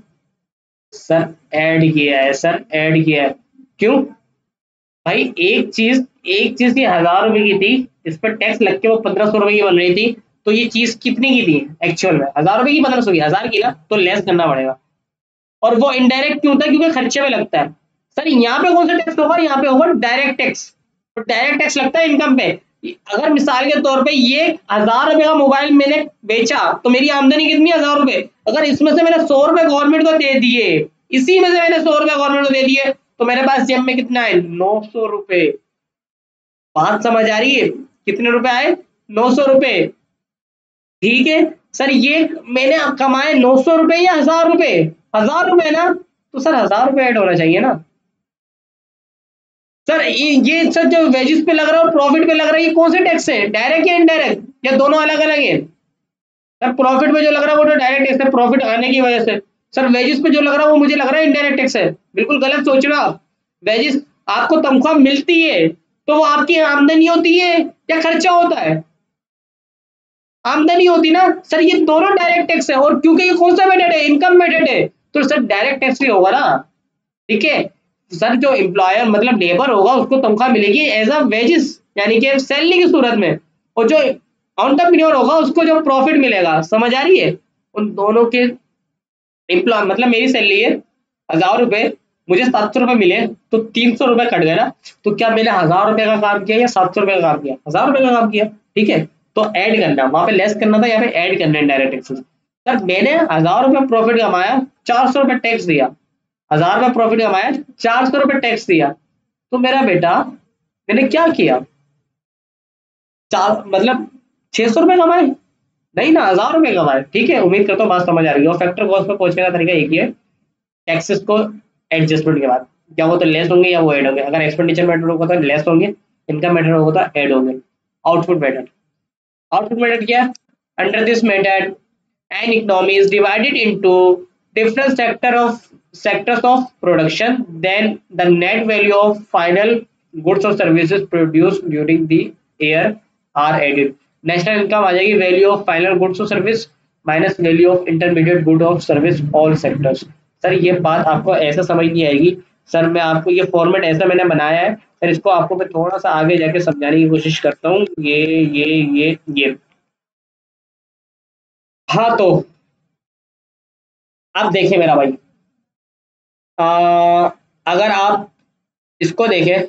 [SPEAKER 1] सर, ऐड किया है सर, ऐड किया है। क्यों भाई, एक चीज की 1000 रुपए की थी, इस पर टैक्स लग के वो 1500 रुपए की बन रही थी, तो ये चीज कितनी की थी एक्चुअल में, 1000 रुपए की, 1500 की, 1000 की ना, तो लेस करना पड़ेगा। और वो इनडायरेक्ट क्यों था, क्योंकि खर्चे में लगता है। सर यहाँ पे कौन सा टैक्स होगा, यहाँ पे होगा डायरेक्ट टैक्स। तो डायरेक्ट टैक्स लगता है इनकम पे। अगर मिसाल के तौर पे ये 1000 रुपए का मोबाइल मैंने बेचा, तो मेरी आमदनी कितनी, 1000 रुपए। अगर इसमें से मैंने 100 रुपए गवर्नमेंट को दे दिए, इसी में से मैंने 100 रुपए गवर्नमेंट को दे दिए, तो मेरे पास जेब में कितना है, 900 रुपए। बात समझ आ रही है, कितने रुपए आए, 900 रुपए, ठीक है। सर ये मैंने कमाए 900 रुपए या 1000 रुपए, 1000 रुपए ना, तो सर 1000 रुपए ऐड होना चाहिए ना। सर ये सर जो वेजेस पे लग रहा है और प्रॉफिट पे लग रहा है, ये कौन से टैक्स है, डायरेक्ट या इनडायरेक्ट, या दोनों अलग अलग है। सर प्रॉफिट पे जो लग रहा है वो तो डायरेक्ट टैक्स है, प्रॉफिट आने की वजह से। सर वेजेस पे जो लग रहा है वो मुझे लग रहा है इनडायरेक्ट टैक्स है। बिल्कुल गलत सोच रहे हो आप। वेजेस, आपको तनख्वाह मिलती है तो वो आपकी आमदनी होती है या खर्चा होता है, आमदनी होती ना। सर ये दोनों डायरेक्ट टैक्स है, और क्योंकि ये कौन सा मेथड है, इनकम मेथड है, तो सर डायरेक्ट टैक्स भी होगा ना, ठीक है। सर जो एम्प्लॉयर मतलब लेबर होगा उसको तनख्वाह मिलेगी एज अ वेजेस, यानी कि सैलरी की सूरत में, और जो एंटरप्रेन्योर होगा उसको जो प्रॉफिट मिलेगा, समझ आ रही है। उन दोनों के एम्प्लॉय, मतलब मेरी सैलरी है 1000 रुपए, मुझे 700 रुपए मिले, तो 300 रुपए कट गए ना, तो क्या मैंने 1000 रुपए का काम किया या 700 रुपए का काम किया, 1000 रुपए का काम किया, ठीक है। तो ऐड करना, वहां पे लेस करना था, यहाँ पे ऐड करना है डायरेक्ट टैक्सेस। सर मैंने 1000 रुपए प्रॉफिट कमाया, 400 रुपए टैक्स दिया, 1000 रुपए प्रॉफिट कमाया, 400 रुपए टैक्स दिया, तो मेरा बेटा मैंने क्या किया, चार मतलब 600 रुपए कमाए, नहीं ना, 1000 रुपए कमाए, ठीक है। उम्मीद करता हूँ बात समझ आ रही है। और फैक्टर कॉस्ट पे पहुंचने का तरीका एक ही है, टैक्सेस को एडजस्टमेंट के बाद, क्या वो तो लेस होंगे या वो ऐड होंगे। अगर एक्सपेंडिचर मेथड होगा तो लेस होंगे, इनकम मेथड होगा तो ऐड होंगे। आउटपुट मेथड, आउटपुट मेथड क्या है, under this method an economy is divided into different sectors of production, then the net value of final goods or services produced during the year are added। National income आ जाएगी value of final goods और service minus value of intermediate good of service all sectors. Sir ये बात आपको ऐसा समझ नहीं आएगी सर, मैं आपको ये फॉर्मेट ऐसा मैंने बनाया है सर, इसको आपको मैं थोड़ा सा आगे जाके समझाने की कोशिश करता हूँ। ये हाँ, तो आप देखिए मेरा भाई, अगर आप इसको देखें,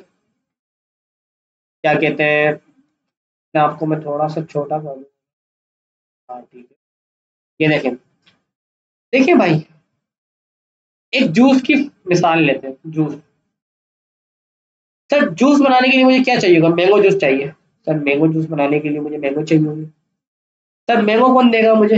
[SPEAKER 1] क्या कहते हैं, मैं आपको मैं थोड़ा सा छोटा कर दूँ, हाँ ठीक है। ये देखें, देखिए भाई, एक जूस की मिसाल लेते हैं, जूस। सर जूस बनाने के लिए मुझे क्या चाहिए होगा, मैंगो जूस चाहिए। सर मैंगो जूस बनाने के लिए मुझे मैंगो चाहिए होगी। सर मैंगो कौन देगा मुझे,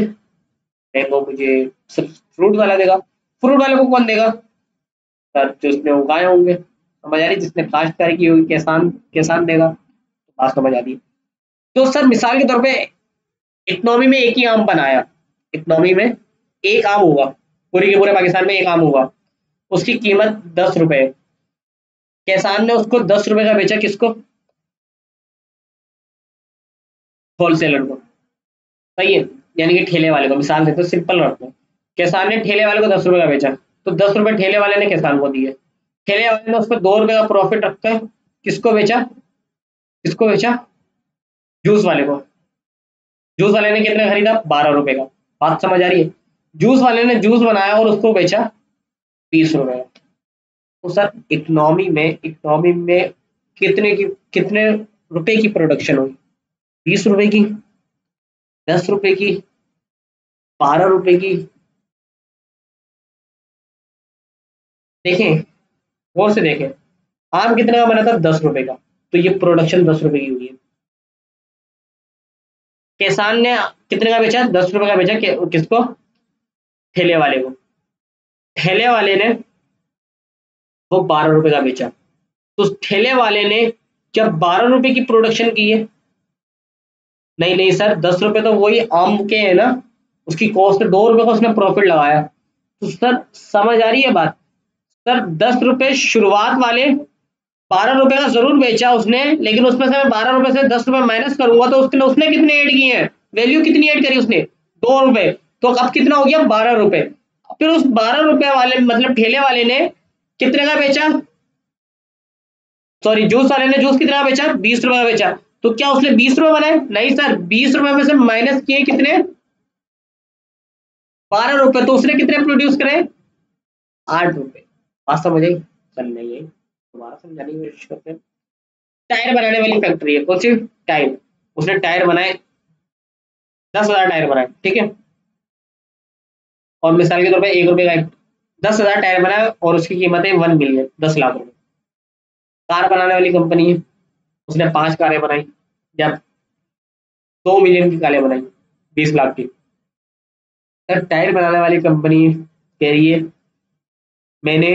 [SPEAKER 1] मैंगो मुझे सिर्फ फ्रूट वाला देगा। फ्रूट वाले को कौन देगा सर? जो उसने उगाए होंगे, समझ आ रही, जिसने काश्तकारी की होगी, किसान किसान देगा। तो बात समझ आ रही है। तो सर मिसाल के तौर पे इकोनॉमी में एक ही आम बनाया, इकोनॉमी में एक आम होगा, पूरे के पूरे पाकिस्तान में एक आम होगा, उसकी कीमत 10 रुपए है। किसान ने उसको 10 रुपए का बेचा, किसको? होलसेलर को, सही है, यानी कि ठेले वाले को। मिसाल देते सिंपल रखते हैं, किसान ने ठेले वाले को 10 रुपए का बेचा, तो 10 रुपए ठेले वाले ने किसान को दिए। ठेले वाले ने उस पर 2 रुपए का प्रॉफिट रखकर किसको बेचा? किसको बेचा? जूस वाले को। जूस वाले ने कितने खरीदा? 12 रुपए का। बात समझ आ रही है? जूस वाले ने जूस बनाया और उसको बेचा 20 रुपए का। तो सर इकोनॉमी में कितने रुपए की प्रोडक्शन हुई? 20 रुपए की, 10 रुपए की, 12 रुपए की। देखें, गौर से देखें, आम कितने का बना था? 10 रुपए का, तो ये प्रोडक्शन 10 रुपए की हुई है। किसान ने कितने का बेचा? 10 रुपए का बेचा, किसको? ठेले वाले को। ठेले वाले ने वो 12 रुपए का बेचा। तो उस ठेले वाले ने क्या 12 रुपए की प्रोडक्शन की है? नहीं नहीं सर, 10 रुपए तो वही आम के है ना, उसकी कॉस्ट 2 रुपए का उसने प्रॉफिट लगाया। तो सर समझ आ रही है बात? सर 10 रुपए शुरुआत वाले, 12 रुपए का जरूर बेचा उसने, लेकिन उसमें से मैं 12 रुपए से 10 रुपए माइनस करूंगा तो उसने उसने कितने ऐड किए हैं? वैल्यू कितनी ऐड करी उसने? 2 रुपए। तो अब कितना हो गया? 12 रुपए। फिर उस 12 रुपए वाले मतलब ठेले वाले ने कितने का बेचा? सॉरी, जूस वाले ने जूस कितना बेचा? 20 रुपए का बेचा। तो क्या उसने 20 रुपए बनाए? नहीं सर, 20 रुपए में से माइनस किए कितने? 12 रुपए। तो उसने कितने प्रोड्यूस करे? 8 रुपए। बात समझ आई? चल नहीं आई, दोबारा समझाने की कोशिश करते हैं। टायर बनाने वाली फैक्ट्री है, कौन सी? टायर। उसने टायर बनाए, 10,000 टायर बनाए, ठीक है। और मिसाल के तौर पर 1 रुपए का 10,000 टायर बनाए और उसकी कीमत है 1 मिलियन, 10 लाख रुपए। कार बनाने वाली कंपनी है, उसने 5 कारें बनाई, या 2 मिलियन की कारें बनाई, 20 लाख की। सर टायर बनाने वाली कंपनी कह रही है मैंने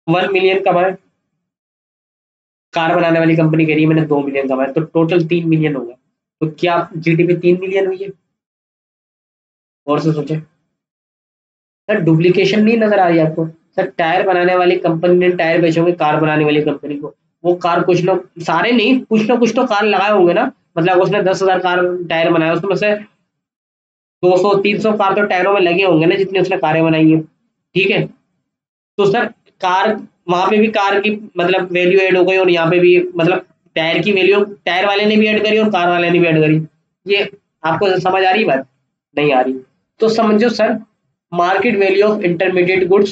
[SPEAKER 1] 1 मिलियन कमाए, कार बनाने वाली कंपनी कह रही है मैंने 2 मिलियन कमाए, तो टोटल 3 मिलियन हो गया। तो क्या जीडीपी 3 मिलियन हुई है? और से सोचे सर, डुप्लीकेशन नहीं नजर आ रही आपको? सर टायर बनाने वाली कंपनी ने टायर बेचे होंगे कार बनाने वाली कंपनी को, वो कार कुछ ना, सारे नहीं, कुछ ना कुछ तो कार लगाए होंगे ना। मतलब उसने 10,000 कार टायर बनाया, उसमें से 200-300 कार तो टायरों में लगे होंगे ना, जितनी उसने कारें बनाई है, ठीक है। तो सर कार, वहां पे भी कार की मतलब वैल्यू ऐड हो गई, और यहाँ पे भी मतलब टायर की वैल्यू टायर वाले ने भी ऐड करी और कार वाले ने भी ऐड करी। ये आपको समझ आ रही बात? नहीं आ रही? तो समझो sir, market value of intermediate goods,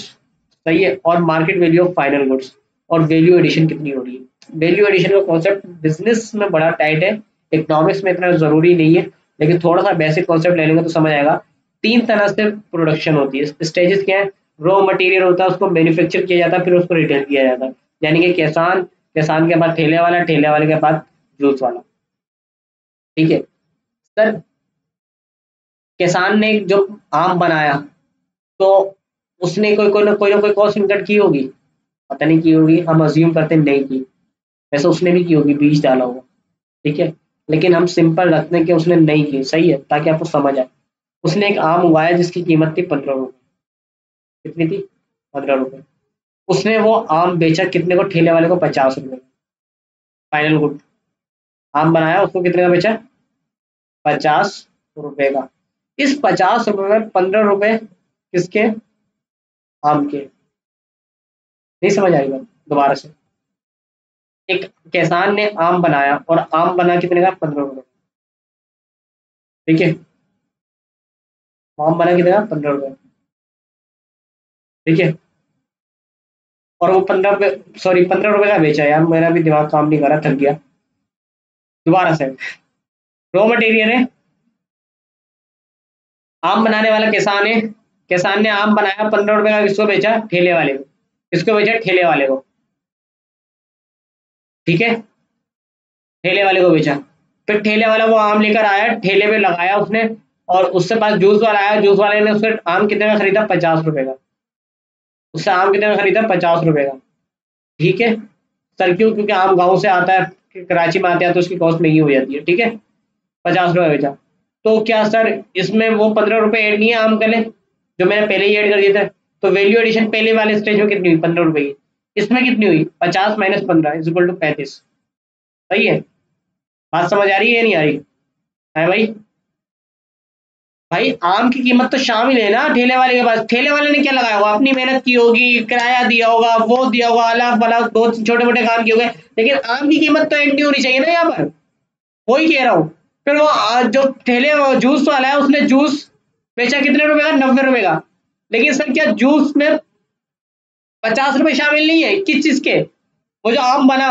[SPEAKER 1] सही है, और market value of final goods, और वैल्यू एडिशन कितनी हो रही है। वैल्यू एडिशन का कॉन्सेप्ट बिजनेस में बड़ा टाइट है, इकोनॉमिक्स में इतना जरूरी नहीं है, लेकिन थोड़ा सा बेसिक कॉन्सेप्ट ले लेंगे तो समझ आएगा। 3 तरह से प्रोडक्शन होती है, स्टेजेस क्या है? रॉ मटेरियल होता है, उसको मैन्युफैक्चर किया जाता है, फिर उसको रिटेल किया जाता है। यानी कि किसान, किसान के बाद ठेले वाला, ठेले वाले के बाद जूस वाला, ठीक है। सर किसान ने जो आम बनाया, तो उसने कोई ना कोई कॉस्ट इनकट की होगी, पता नहीं की होगी, हम अज्यूम करते हैं नहीं की। वैसे उसने भी की होगी, बीज डाला होगा, ठीक है। लेकिन हम सिंपल रखते हैं कि उसने नहीं की, सही है, ताकि आपको समझ आए। उसने एक आम उगाया जिसकी कीमत थी 15 रुपए। कितनी थी? 15 रुपए। उसने वो आम बेचा कितने को? ठेले वाले को 50 रुपए। फाइनल गुड, आम बनाया, उसको कितने का बेचा? 50 रुपए का। इस 50 रुपए में 15 रुपए किसके? आम के। नहीं समझ आई बात? दोबारा से, एक किसान ने आम बनाया और आम बना कितने का? 15 रुपए, ठीक है। आम बना कितने का? 15 रुपए, ठीक है। और वो 15 रुपए, सॉरी 15 रुपए का बेचा। यार मेरा भी दिमाग काम नहीं कर रहा, थक गया। दोबारा से, रॉ मटेरियल है, आम बनाने वाला किसान है, किसान ने आम बनाया, 15 रुपए का किसको बेचा? ठेले वाले को। किसको बेचा? ठेले वाले को, ठीक है। ठेले वाले को बेचा। फिर ठेले वाला वो आम लेकर आया, ठेले पे लगाया उसने, और उससे पास जूस वाला आया, जूस वाले ने उससे आम कितने का खरीदा, 50 रुपए का। उससे आम कितने का खरीदा, 50 रुपए का। ठीक है सर, क्यों? क्योंकि आम गाँव से आता है, कराची में आते हैं तो उसकी कॉस्ट महंगी हो जाती है। ठीक है, 50 रुपए बेचा। तो क्या सर इसमें वो 15 रुपए ऐड नहीं है आम के लिए, जो मैंने पहले ही ऐड कर दिया था? तो वैल्यू एडिशन पहले वाले स्टेज में कितनी हुई, 15 रुपए की। इसमें कितनी हुई, 50 माइनस 15 इज इक्वल टू 35। सही है, बात समझ आ रही है या नहीं आ रही है भाई? भाई आम की कीमत तो शामिल है ना ठेले वाले के पास। ठेले वाले ने क्या लगाया होगा, अपनी मेहनत की होगी, किराया दिया होगा, वो दिया होगा, अलग अलग दो छोटे मोटे काम किए होंगे, लेकिन आम की कीमत तो एंड नहीं होनी चाहिए ना यहाँ पर। वही कह रहा हूँ। फिर वो जो ठेले जूस वाला है उसने जूस बेचा कितने रुपए का, 90 रुपए का। लेकिन सर क्या जूस में 50 रुपए शामिल नहीं है किस चीज के? वो जो आम बना,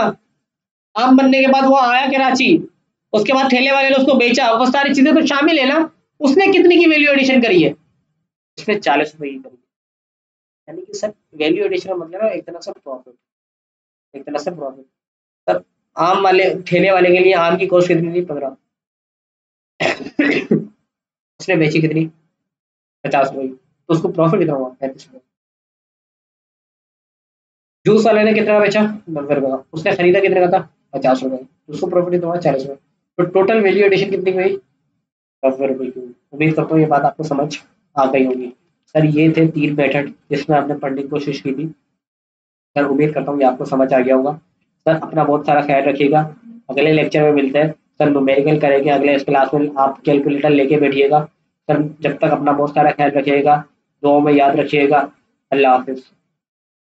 [SPEAKER 1] आम बनने के बाद वो आया कराची, उसके बाद ठेले वाले ने उसको बेचा, वो सारी चीजें तो शामिल है ना। उसने कितने की वैल्यू एडिशन करी है, उसने 40 रुपए की करी है। यानी कि सर वैल्यू एडिशन का मतलब है एक तरह से प्रॉफिट, एक तरह से प्रॉफिट। सर आम वाले ठेले वाले के लिए आम की कॉस्ट कितनी थी, 15। उसने बेची कितनी, 50 रुपए की, तो उसको प्रॉफिट कितना हुआ, 35 रुपए। जूस वाले ने कितना बेचा, 90 रुपए का। उसने खरीदा कितने का था, 50 रुपए, तो उसको प्रॉफिट कितना हुआ, 40 रुपए। तो टोटल वैल्यू एडिशन कितनी हुई, 90 रुपए की हुई। उम्मीद करता हूँ ये बात आपको समझ आ गई होगी। सर ये थे 3 मेथड जिसमें आपने पढ़ने की कोशिश की थी। सर उम्मीद करता हूँ ये आपको समझ आ गया होगा। सर अपना बहुत सारा ख्याल रखिएगा। अगले लेक्चर में मिलते हैं। सर न्यूमेरिकल करेंगे अगले इस क्लास में, आप कैलकुलेटर लेके बैठिएगा। सर जब तक अपना बहुत सारा ख्याल रखिएगा, दुआओं में याद रखिएगा। अल्लाह हाफिज़।